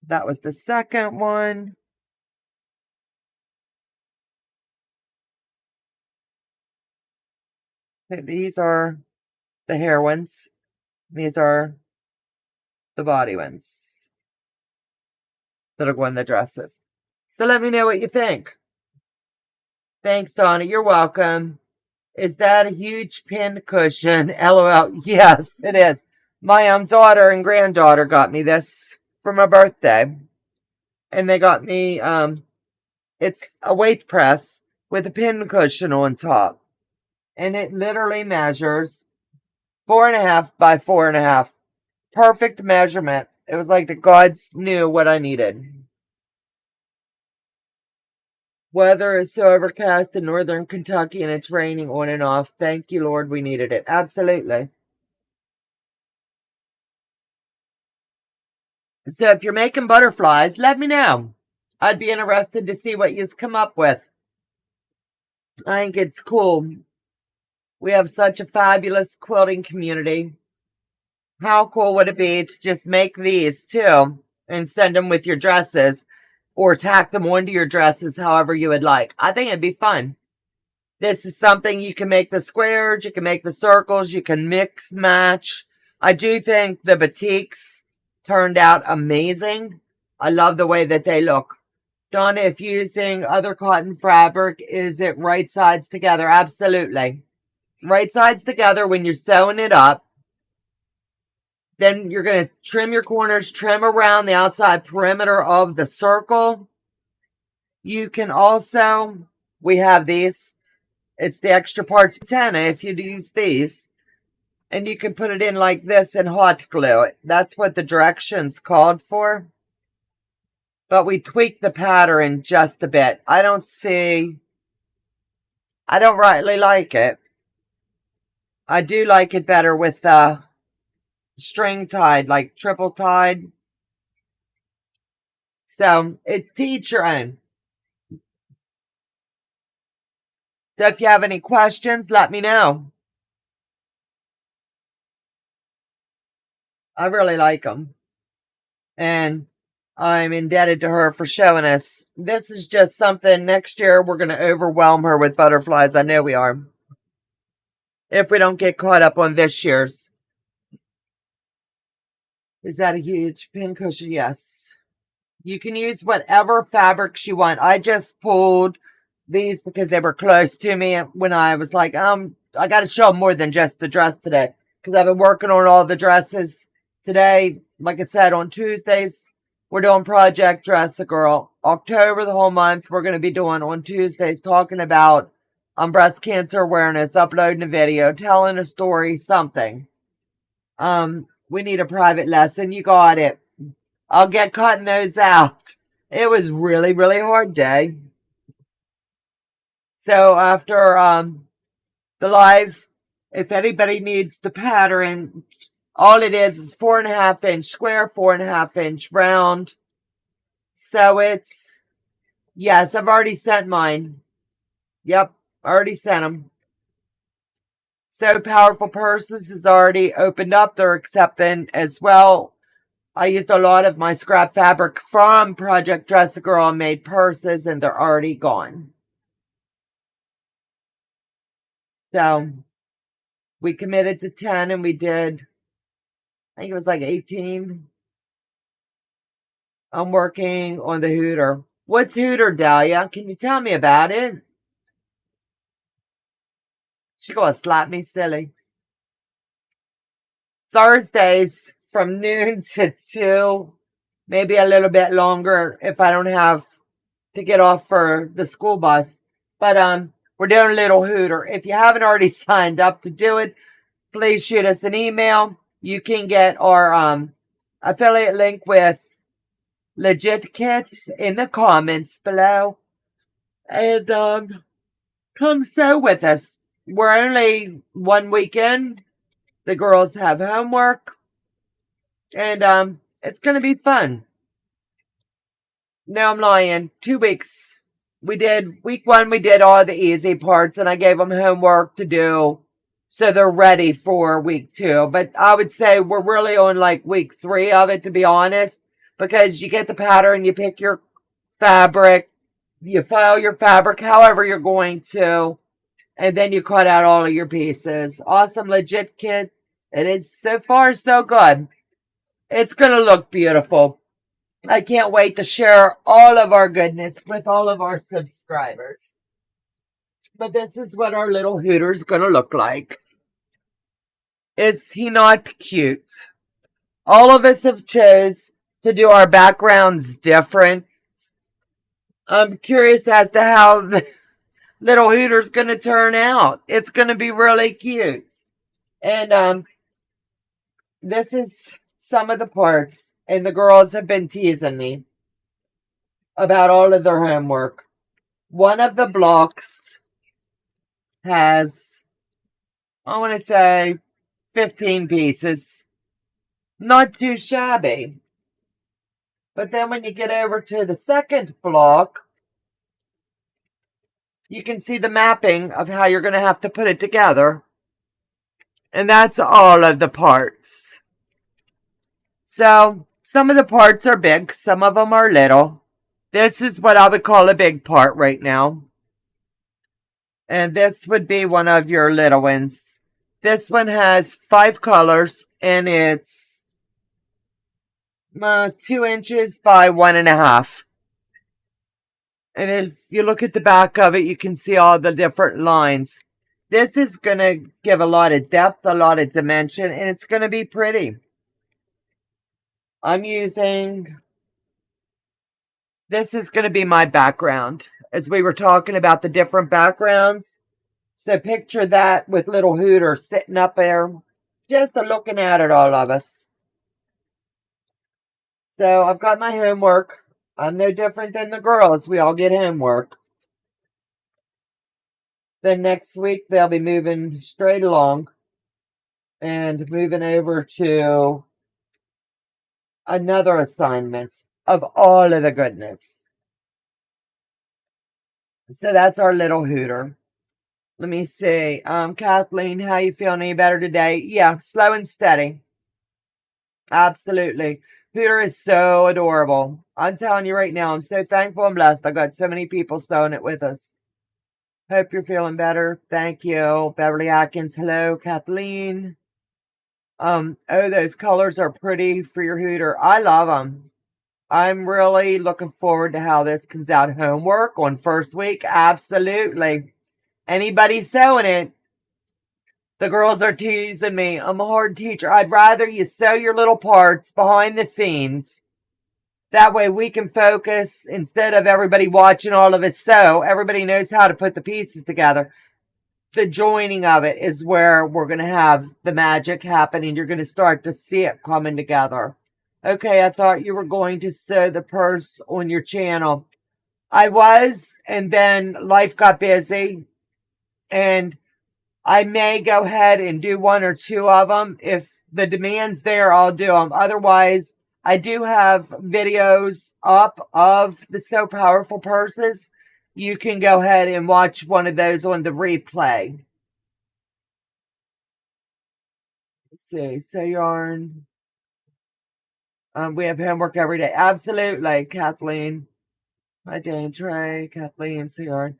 That was the second one. These are the hair ones. These are the body ones that'll go in the dresses. So let me know what you think. Thanks, Donna. You're welcome. Is that a huge pin cushion? LOL. Yes, it is. My daughter and granddaughter got me this for my birthday. And they got me, it's a weight press with a pin cushion on top. And it literally measures 4.5 by 4.5. Perfect measurement. It was like the gods knew what I needed. Weather is so overcast in northern Kentucky and it's raining on and off. Thank you, Lord, we needed it. Absolutely. So if you're making butterflies, let me know. I'd be interested to see what you've come up with. I think it's cool. We have such a fabulous quilting community. How cool would it be to just make these too and send them with your dresses or tack them onto your dresses however you would like? I think it'd be fun. This is something you can make the squares, you can make the circles, you can mix, match. I do think the batiks turned out amazing. I love the way that they look. Donna, if using other cotton fabric, is it right sides together? Absolutely. Right sides together when you're sewing it up. Then you're going to trim your corners, trim around the outside perimeter of the circle. You can also, we have these. It's the extra parts antenna if you use these. And you can put it in like this and hot glue it. That's what the directions called for. But we tweaked the pattern just a bit. I don't rightly like it. I do like it better with string tied, like triple tied. So it's to each your own. So if you have any questions, let me know. I really like them. And I'm indebted to her for showing us. This is just something next year we're going to overwhelm her with butterflies. I know we are. If we don't get caught up on this year's. Is that a huge pin cushion? Yes. You can use whatever fabrics you want. I just pulled these because they were close to me when I was like, I got to show more than just the dress today. Because I've been working on all the dresses today. Like I said, on Tuesdays, we're doing Project Dress a Girl. October, the whole month, we're going to be doing on Tuesdays, talking about breast cancer awareness, uploading a video, telling a story, something. We need a private lesson. You got it. I'll get cutting those out. It was really, really hard day. So after the live, if anybody needs the pattern, all it is 4.5 inch square, 4.5 inch round. So it's, yes, I've already sent mine. Yep, already sent them. So Powerful Purses is already opened up. They're accepting as well. I used a lot of my scrap fabric from Project Dress a Girl and made purses, and they're already gone. So we committed to 10 and we did, I think it was like 18. I'm working on the Hooter. What's Hooter, Dahlia? Can you tell me about it? She gonna slap me silly. Thursdays from noon to 2, maybe a little bit longer if I don't have to get off for the school bus. But we're doing a little Hooter. If you haven't already signed up to do it, please shoot us an email. You can get our affiliate link with legit kits in the comments below. And come sew with us. We're only 1 weekend. The girls have homework. And it's going to be fun. No, I'm lying. 2 weeks. Week 1, we did all the easy parts, and I gave them homework to do so they're ready for week 2. But I would say we're really on like week 3 of it, to be honest, because you get the pattern, you pick your fabric, you file your fabric however you're going to, and then you cut out all of your pieces. Awesome, legit kit. It is so far so good. It's going to look beautiful. I can't wait to share all of our goodness with all of our subscribers. But this is what our little hooter's going to look like. Is he not cute? All of us have chose to do our backgrounds different. I'm curious as to how the little hooter's going to turn out. It's going to be really cute. And this is some of the parts. And the girls have been teasing me about all of their homework. One of the blocks has, I want to say, 15 pieces. Not too shabby. But then when you get over to the second block, you can see the mapping of how you're going to have to put it together. And that's all of the parts. So, some of the parts are big, some of them are little. This is what I would call a big part right now. And this would be one of your little ones. This one has 5 colors, and it's 2 inches by 1.5. And if you look at the back of it, you can see all the different lines. This is going to give a lot of depth, a lot of dimension, and it's going to be pretty. I'm using, this is going to be my background, as we were talking about the different backgrounds. So picture that with little Hooter sitting up there, just looking out at all of us. So I've got my homework. I'm no different than the girls. We all get homework. Then next week, they'll be moving straight along and moving over to another assignment of all of the goodness. So that's our little Hooter. Let me see. Kathleen, how you feeling? Any better today? Yeah, slow and steady. Absolutely. Hooter is so adorable. I'm telling you right now, I'm so thankful and blessed. I've got so many people sewing it with us. Hope you're feeling better. Thank you. Beverly Atkins. Hello, Kathleen. Oh, those colors are pretty for your Hooter. I love them. I'm really looking forward to how this comes out. Homework on first week? Absolutely. Anybody sewing it? The girls are teasing me. I'm a hard teacher. I'd rather you sew your little parts behind the scenes. That way we can focus instead of everybody watching all of us sew. Everybody knows how to put the pieces together. The joining of it is where we're going to have the magic happening. You're going to start to see it coming together. Okay, I thought you were going to sew the purse on your channel. I was, and then life got busy. And I may go ahead and do 1 or 2 of them. If the demand's there, I'll do them. Otherwise, I do have videos up of the So Powerful purses. You can go ahead and watch one of those on the replay. Let's see. So yarn. We have homework every day. Absolutely, Kathleen. Hi, Dan Trey. Kathleen, so yarn.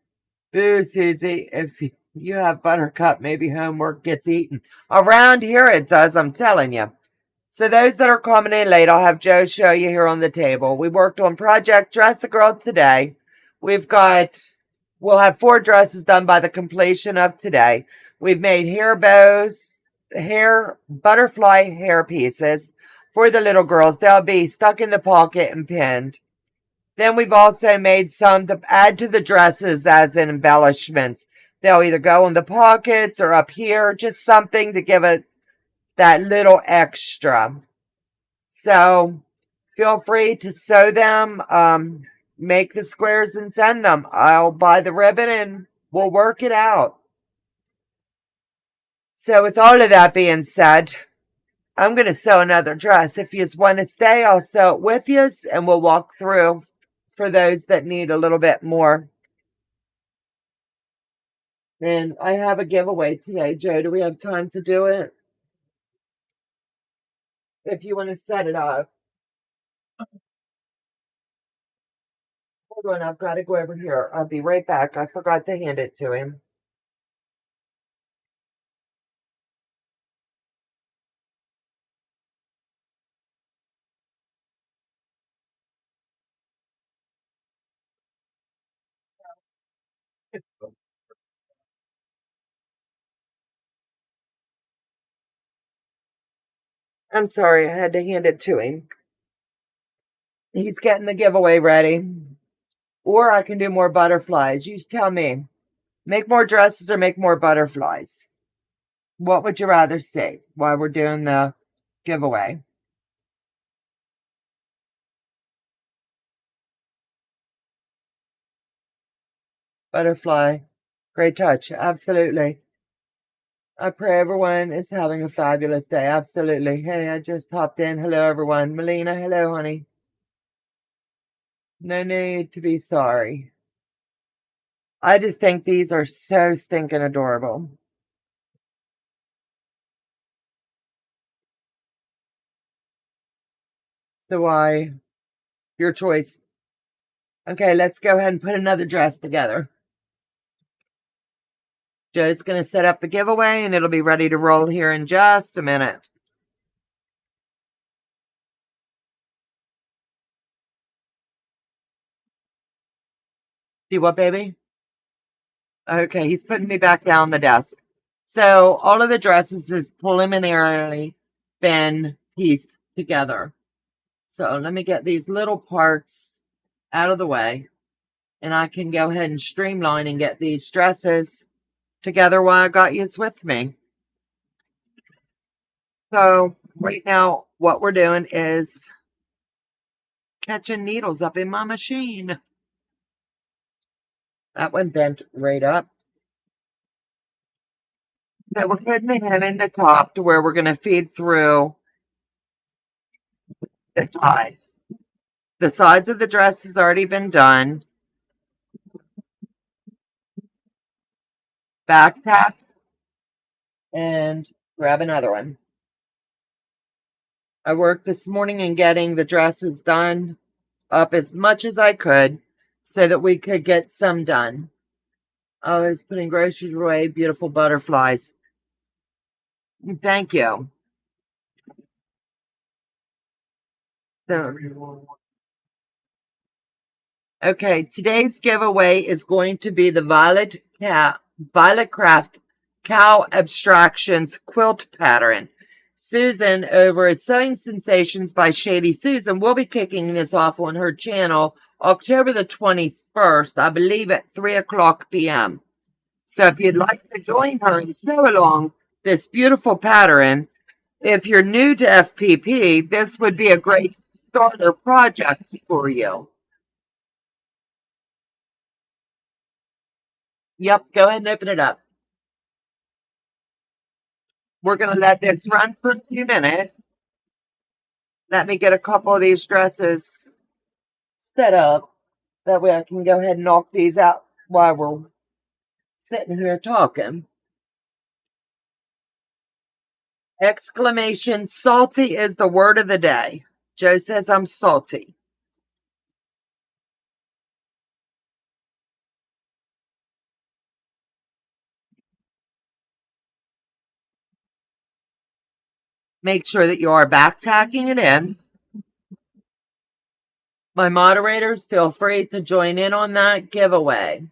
Boo, Susie. If you have Buttercup, maybe homework gets eaten. Around here it does, I'm telling you. So those that are coming in late, I'll have Joe show you here on the table. We worked on Project Dress a Girl today. We'll have 4 dresses done by the completion of today. We've made hair bows, butterfly hair pieces for the little girls. They'll be stuck in the pocket and pinned. Then we've also made some to add to the dresses as in embellishments. They'll either go in the pockets or up here, just something to give it that little extra. So feel free to sew them, make the squares and send them. I'll buy the ribbon and we'll work it out. So with all of that being said, I'm going to sew another dress. If you want to stay, I'll sew it with you and we'll walk through for those that need a little bit more. And I have a giveaway today. Joe, do we have time to do it? If you want to set it up. Hold on, I've got to go over here. I'll be right back. I forgot to hand it to him. I'm sorry, I had to hand it to him. He's getting the giveaway ready. Or I can do more butterflies. You tell me. Make more dresses or make more butterflies? What would you rather see while we're doing the giveaway? Butterfly. Great touch. Absolutely. I pray everyone is having a fabulous day. Absolutely. Hey, I just hopped in. Hello, everyone. Melina, hello, honey. No need to be sorry. I just think these are so stinking adorable. So your choice. Okay, let's go ahead and put another dress together. Joe's going to set up the giveaway and it'll be ready to roll here in just a minute. See what, baby? Okay, he's putting me back down the desk. So all of the dresses has preliminarily been pieced together. So let me get these little parts out of the way and I can go ahead and streamline and get these dresses together while I got yous with me. So right now what we're doing is catching needles up in my machine. That one bent right up. So we're putting the hem in the top to where we're going to feed through the ties. The sides of the dress has already been done. Back tack and grab another one. I worked this morning in getting the dresses done up as much as I could so that we could get some done. I was putting groceries away, beautiful butterflies. Thank you. Okay, today's giveaway is going to be the Violet Craft Cow Abstractions quilt pattern. Susan over at Sewing Sensations by Shady Susan will be kicking this off on her channel October the 21st, I believe at 3:00 p.m. So if you'd like to join her and sew along this beautiful pattern, if you're new to FPP, this would be a great starter project for you. Yep, go ahead and open it up. We're going to let this run for a few minutes. Let me get a couple of these dresses set up. That way I can go ahead and knock these out while we're sitting here talking. Exclamation, salty is the word of the day. Joe says I'm salty. Make sure that you are back tacking it in. My moderators, feel free to join in on that giveaway.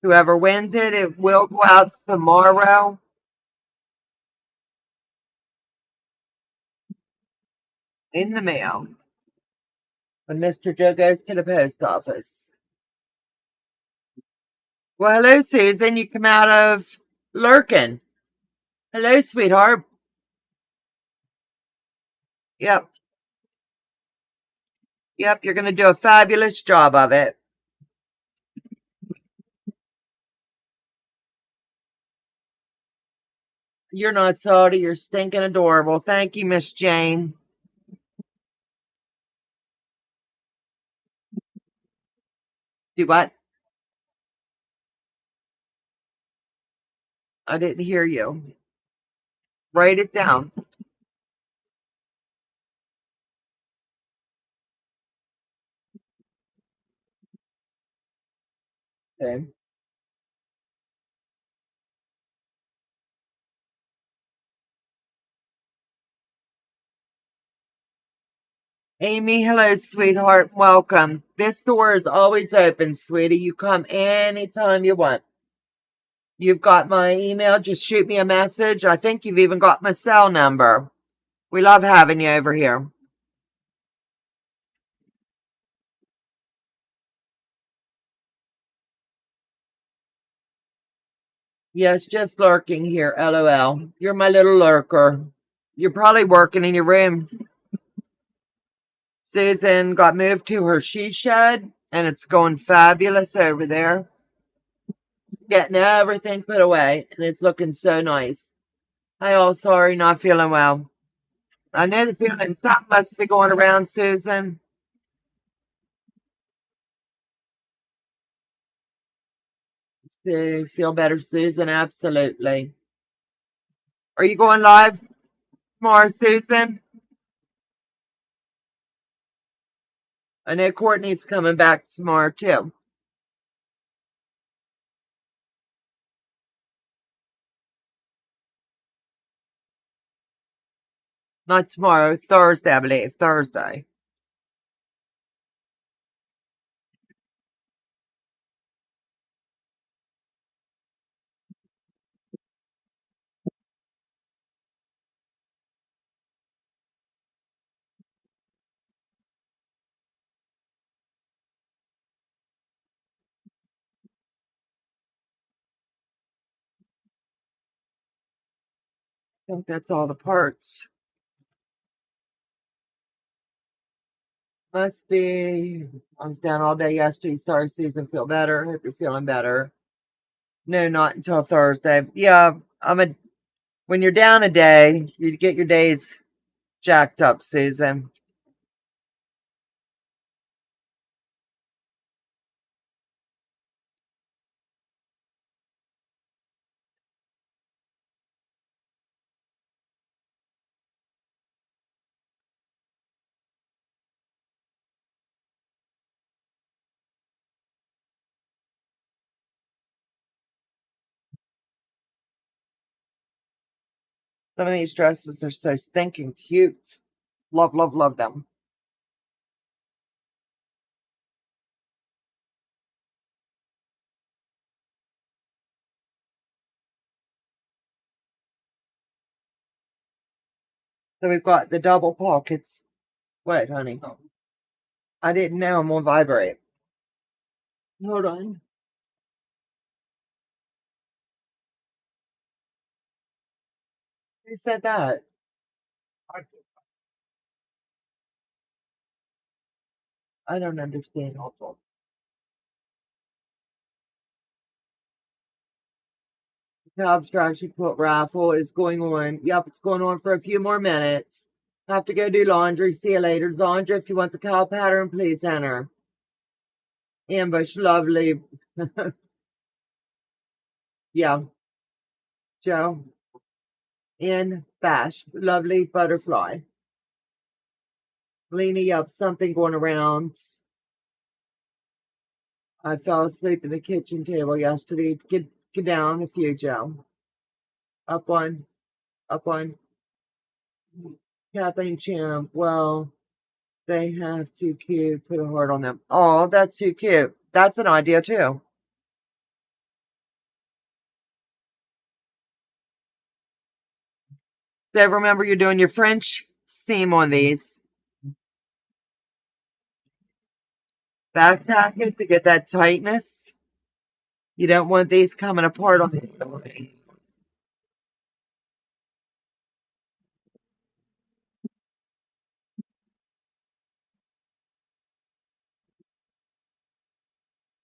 Whoever wins it, it will go out tomorrow. In the mail. when Mr. Joe goes to the post office. Well, hello, Susan. You come out of lurking. Hello, sweetheart. Yep. Yep, you're going to do a fabulous job of it. You're not salty. You're stinking adorable. Thank you, Miss Jane. Do what? I didn't hear you. Write it down. Okay. Amy, hello, sweetheart. Welcome. This door is always open, sweetie. You come anytime you want. You've got my email. Just shoot me a message. I think you've even got my cell number. We love having you over here. Yes, just lurking here. LOL. You're my little lurker. You're probably working in your room. Susan got moved to her she shed, and it's going fabulous over there. Getting everything put away, and it's looking so nice. Hi, all. Sorry, not feeling well. I know the feeling. Something must be going around, Susan. To feel better, Susan. Absolutely. Are you going live tomorrow, Susan? I know Courtney's coming back tomorrow, too. Not tomorrow, Thursday, I believe. Thursday. I think that's all the parts. Must be. I was down all day yesterday. Sorry, Susan. Feel better. Hope you're feeling better. No, not until Thursday. Yeah, when you're down a day, you get your days jacked up, Susan. Some of these dresses are so stinking cute. Love, love, love them. So we've got the double pockets. What, honey? I didn't know I'm on vibrate. Hold on. Who said that? I don't understand. The abstraction quilt raffle is going on. Yep, it's going on for a few more minutes. Have to go do laundry. See you later. Zandra, if you want the cow pattern, please enter. Ambush, lovely. Yeah, Joe. In Bash, lovely butterfly. Leaning up, something going around. I fell asleep at the kitchen table yesterday. Get down a few, Joe. Up one, up one. Kathleen Champ, well, they have too cute. Put a heart on them. Oh, that's too cute. That's an idea, too. So remember, you're doing your French seam on these. Back tack it to get that tightness. You don't want these coming apart on the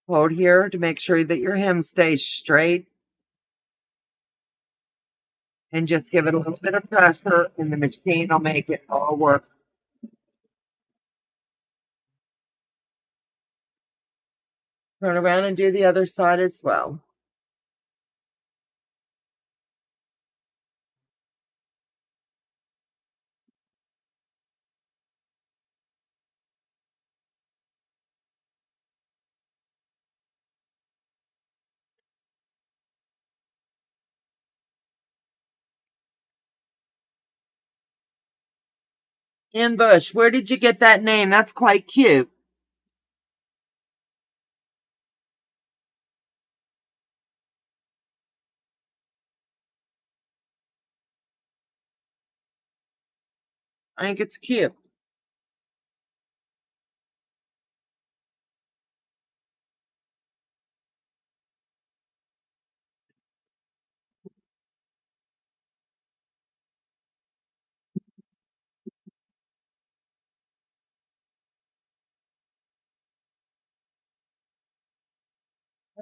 hold here to make sure that your hem stays straight. And just give it a little bit of pressure and the machine will make it all work. Turn around and do the other side as well. Ambush, where did you get that name? That's quite cute. I think it's cute.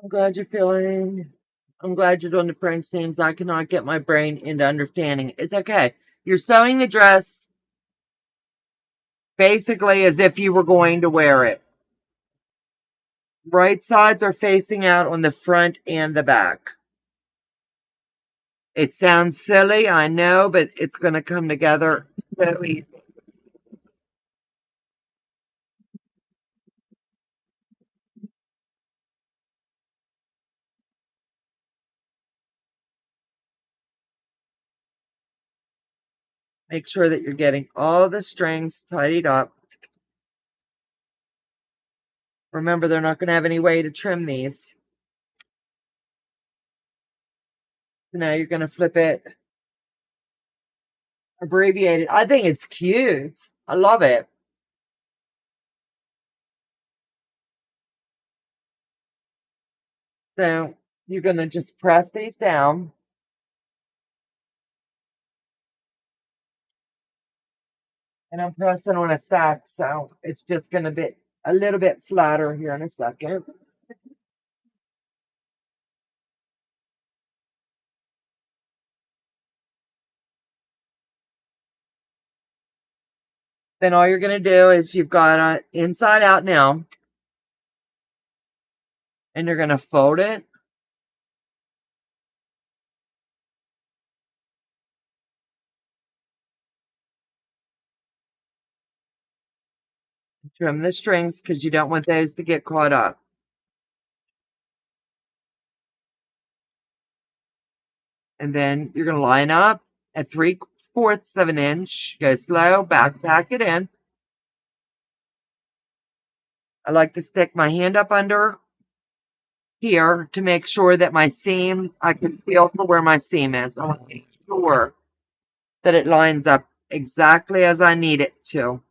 I'm glad you're feeling. I'm glad you're doing the French seams. I cannot get my brain into understanding. It's okay. You're sewing the dress basically as if you were going to wear it. Right sides are facing out on the front and the back. It sounds silly, I know, but it's going to come together so easy. Make sure that you're getting all the strings tidied up. Remember, they're not going to have any way to trim these. So now you're going to flip it. Abbreviated. I think it's cute. I love it. So you're going to just press these down. And I'm pressing on a stack, so it's just going to be a little bit flatter here in a second. Then all you're going to do is you've got it inside out now. And you're going to fold it. Trim the strings because you don't want those to get caught up. And then you're going to line up at 3/4 of an inch. Go slow, back tack it in. I like to stick my hand up under here to make sure that my seam, I can feel for where my seam is. I want to make sure that it lines up exactly as I need it to.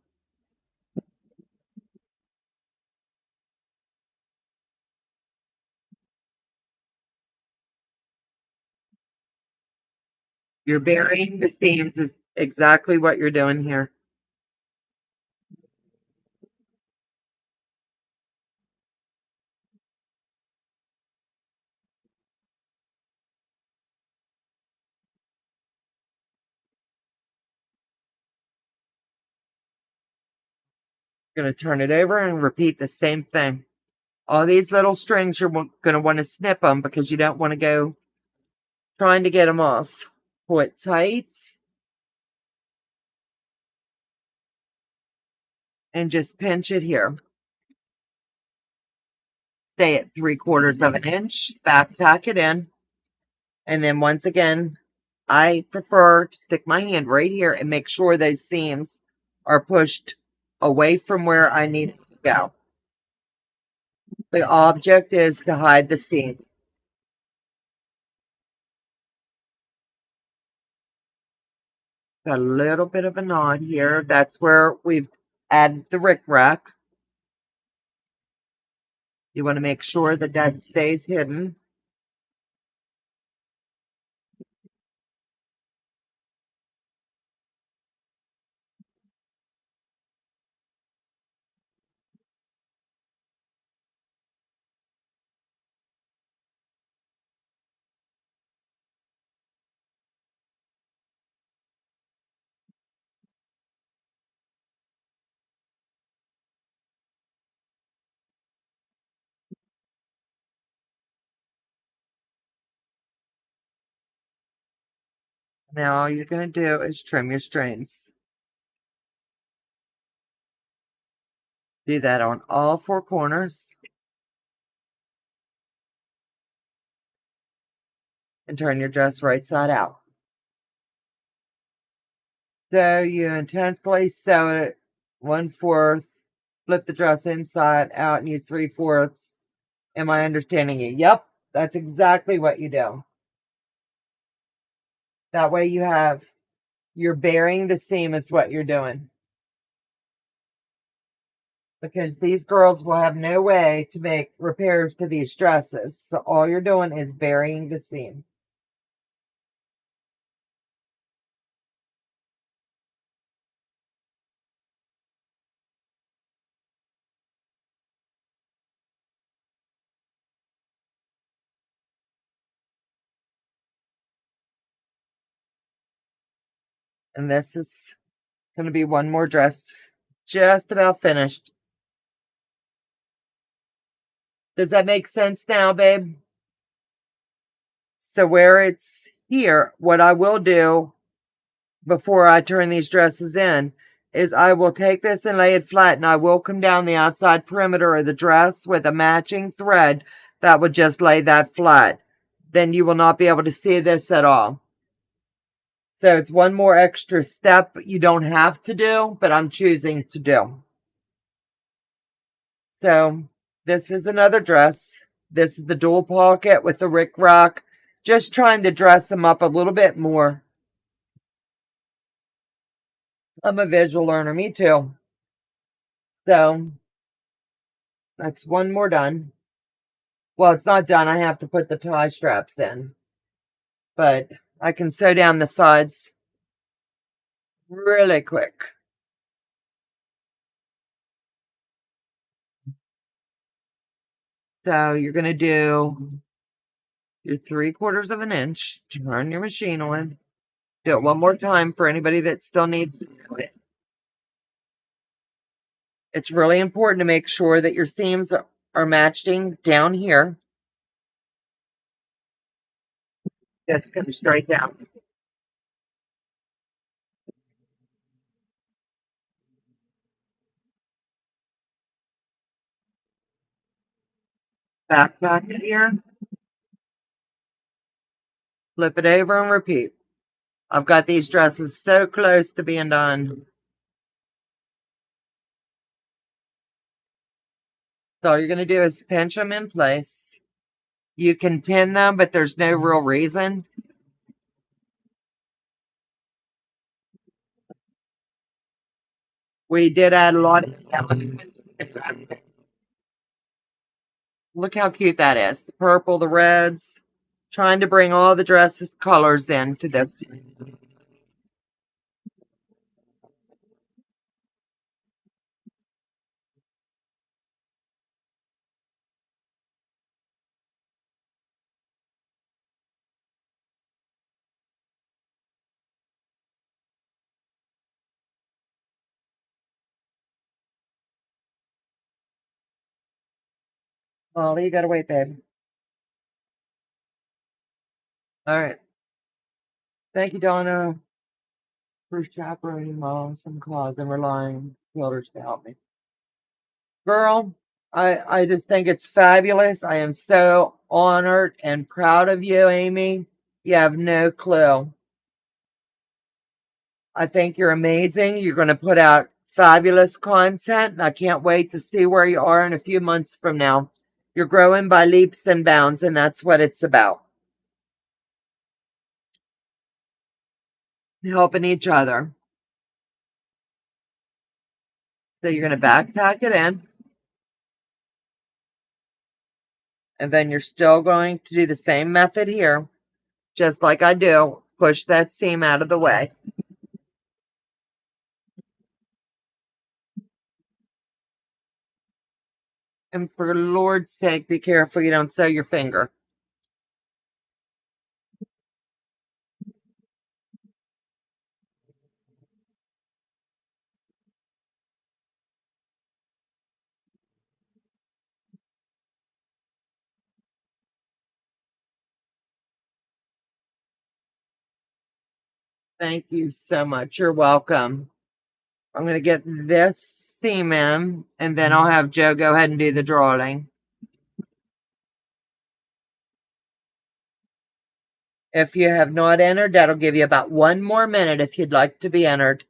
You're burying the seams is exactly what you're doing here. You're going to turn it over and repeat the same thing. All these little strings, you're going to want to snip them because you don't want to go trying to get them off. Pull it tight. And just pinch it here. Stay at 3/4 of an inch. Back tack it in. And then once again, I prefer to stick my hand right here and make sure those seams are pushed away from where I need it to go. The object is to hide the seam. Got a little bit of a knot here. That's where we've added the rickrack. You want to make sure that that stays hidden. Now all you're going to do is trim your strings. Do that on all 4 corners. And turn your dress right side out. So you intentionally sew it 1/4, flip the dress inside out and use 3/4. Am I understanding you? Yep, that's exactly what you do. That way you're burying the seam is what you're doing. Because these girls will have no way to make repairs to these dresses. So all you're doing is burying the seam. And this is going to be one more dress just about finished. Does that make sense now, babe? So where it's here, what I will do before I turn these dresses in is I will take this and lay it flat, and I will come down the outside perimeter of the dress with a matching thread that would just lay that flat. Then you will not be able to see this at all. So it's one more extra step you don't have to do, but I'm choosing to do. So this is another dress. This is the dual pocket with the rickrack. Just trying to dress them up a little bit more. I'm a visual learner, me too. So that's one more done. Well, it's not done. I have to put the tie straps in. But I can sew down the sides really quick. So you're going to do your 3/4 of an inch. Turn your machine on. Do it one more time for anybody that still needs to do it. It's really important to make sure that your seams are matching down here. Just come straight down. Back tack it here. Flip it over and repeat. I've got these dresses so close to being done. So all you're going to do is pinch them in place. You can pin them, but there's no real reason. We did add a lot of elements. Look how cute that is. The purple, the reds. Trying to bring all the dresses' colors into this. Molly, you gotta wait, babe. All right. Thank you, Donna, for chaperoning my some cause and relying on builders to help me. Girl, I just think it's fabulous. I am so honored and proud of you, Amy. You have no clue. I think you're amazing. You're going to put out fabulous content. And I can't wait to see where you are in a few months from now. You're growing by leaps and bounds, and that's what it's about. Helping each other. So you're going to back tack it in. And then you're still going to do the same method here, just like I do. Push that seam out of the way. And for Lord's sake, be careful you don't sew your finger. Thank you so much. You're welcome. I'm going to get this seam in, and then I'll have Joe go ahead and do the drawing. If you have not entered, that'll give you about 1 more minute if you'd like to be entered.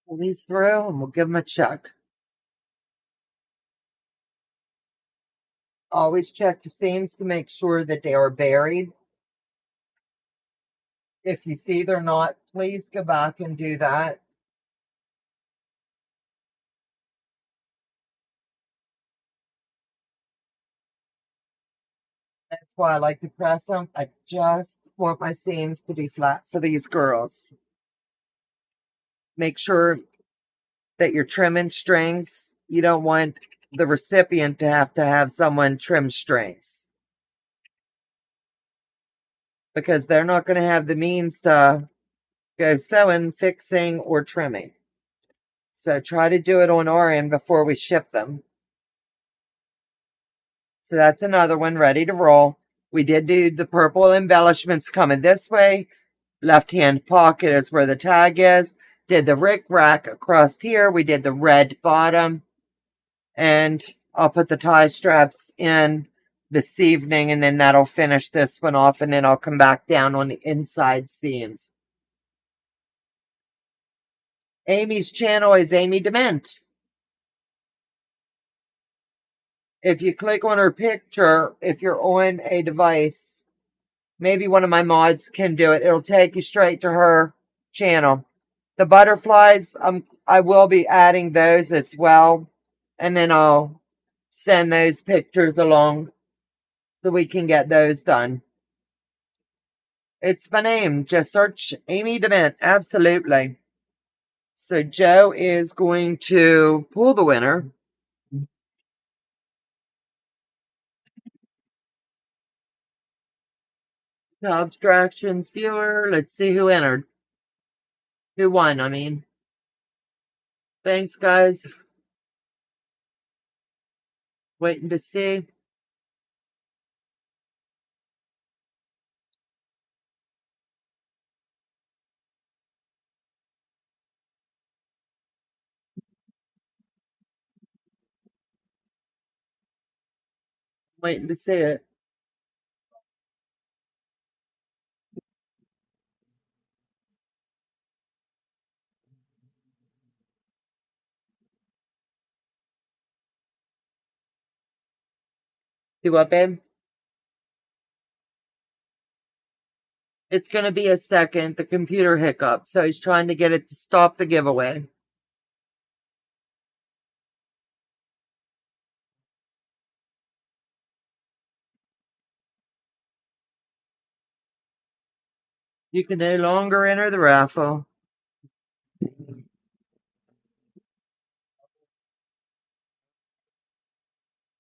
Pull these through and we'll give them a check. Always check your seams to make sure that they are buried. If you see they're not, please go back and do that. That's why I like to press them. I just want my seams to be flat for these girls. Make sure that you're trimming strings. You don't want the recipient to have someone trim strings, because they're not going to have the means to go sewing, fixing, or trimming. So try to do it on our end before we ship them. So that's another one ready to roll. We did do the purple embellishments coming this way. Left-hand pocket is where the tag is. Did the rick-rack across here. We did the red bottom. And I'll put the tie straps in this evening, and then that'll finish this one off, and then I'll come back down on the inside seams. Amy's channel is Amy Dement. If you click on her picture, if you're on a device, maybe one of my mods can do it. It'll take you straight to her channel. The butterflies, I will be adding those as well. And then I'll send those pictures along so we can get those done. It's my name. Just search Amy Dement. Absolutely. So Joe is going to pull the winner. Abstractions viewer. Let's see who entered. Who won, I mean. Thanks, guys. Waiting to see. Waiting to see it. Do what, babe? It's going to be a second. The computer hiccup. So he's trying to get it to stop the giveaway. You can no longer enter the raffle.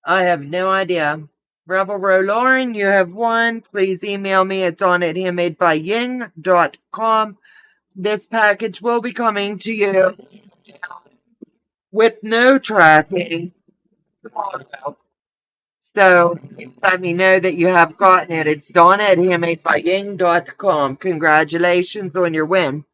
I have no idea. Rebel Row Lauren, you have won. Please email me at Donna@handmadebyying.com. This package will be coming to you with no tracking. So let me know that you have gotten it. It's Donna@handmadebyying.com. Congratulations on your win.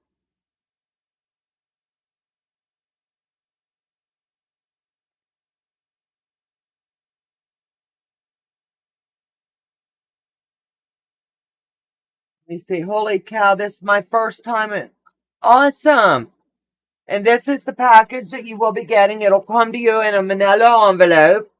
Let me see. Holy cow, this is my first time. Awesome. And this is the package that you will be getting. It'll come to you in a manila envelope.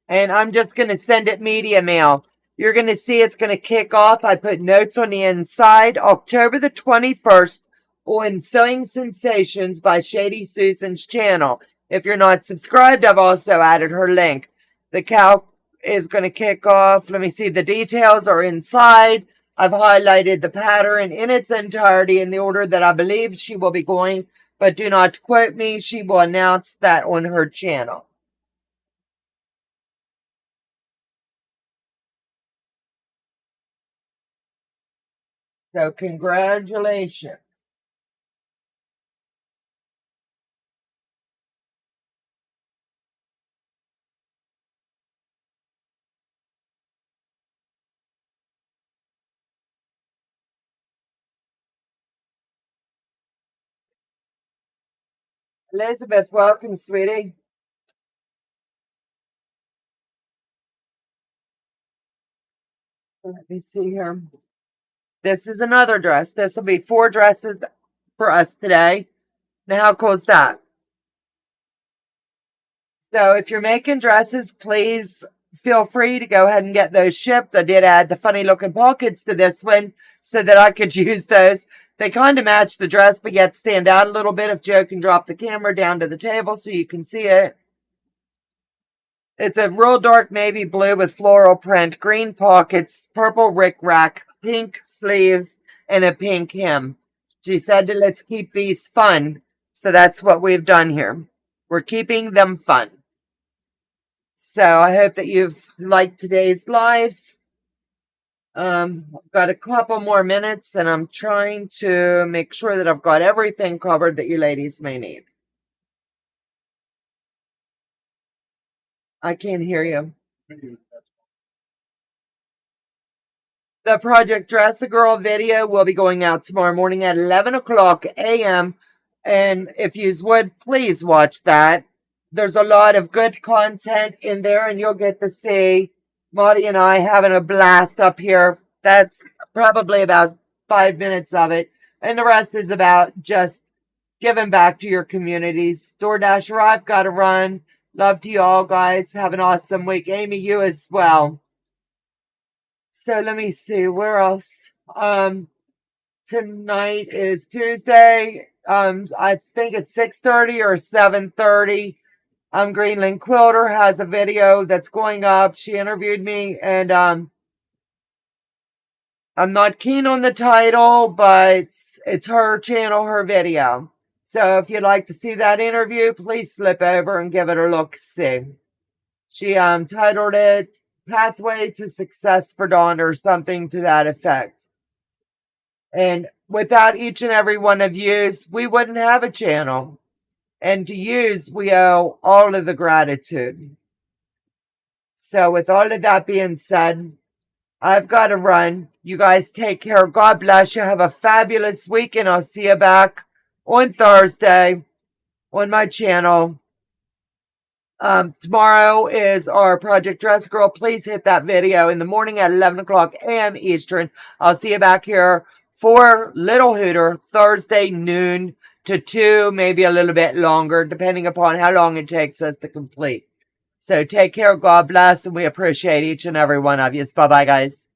And I'm just going to send it media mail. You're going to see it's going to kick off. I put notes on the inside. October the 21st on Sewing Sensations by Shady Susan's channel. If you're not subscribed, I've also added her link. The calc is going to kick off. Let me see. The details are inside. I've highlighted the pattern in its entirety in the order that I believe she will be going. But do not quote me. She will announce that on her channel. So congratulations. Elizabeth, welcome, sweetie. Let me see here. This is another dress. This will be 4 dresses for us today. Now, how cool is that? So if you're making dresses, please feel free to go ahead and get those shipped. I did add the funny looking pockets to this one so that I could use those. They kind of match the dress, but yet stand out a little bit if Joe can drop the camera down to the table so you can see it. It's a real dark navy blue with floral print, green pockets, purple rickrack, pink sleeves, and a pink hem. She said, let's keep these fun. So that's what we've done here. We're keeping them fun. So I hope that you've liked today's live. I've got a couple more minutes and I'm trying to make sure that I've got everything covered that you ladies may need. I can't hear you. The Project Dress a Girl video will be going out tomorrow morning at 11 o'clock a.m. And if you would, please watch that. There's a lot of good content in there, and you'll get to see Marty and I having a blast up here. That's probably about 5 minutes of it. And the rest is about just giving back to your communities. DoorDasher, I've got to run. Love to you all, guys. Have an awesome week. Amy, you as well. So let me see, where else? Tonight is Tuesday. I think it's 6:30 or 7:30. Greenland Quilter has a video that's going up. She interviewed me, and I'm not keen on the title, but it's her channel, her video. So if you'd like to see that interview, please slip over and give it a look-see. She titled it Pathway to Success for Donna or something to that effect. And without each and every one of yous, we wouldn't have a channel. And to yous, we owe all of the gratitude. So with all of that being said, I've got to run. You guys take care. God bless you. Have a fabulous week, and I'll see you back on Thursday on my channel. Tomorrow is our Project Dress Girl. Please hit that video in the morning at 11 o'clock a.m. Eastern. I'll see you back here for Little Hooter Thursday noon to 2, maybe a little bit longer, depending upon how long it takes us to complete. So take care. God bless, and we appreciate each and every one of you. Bye-bye, guys.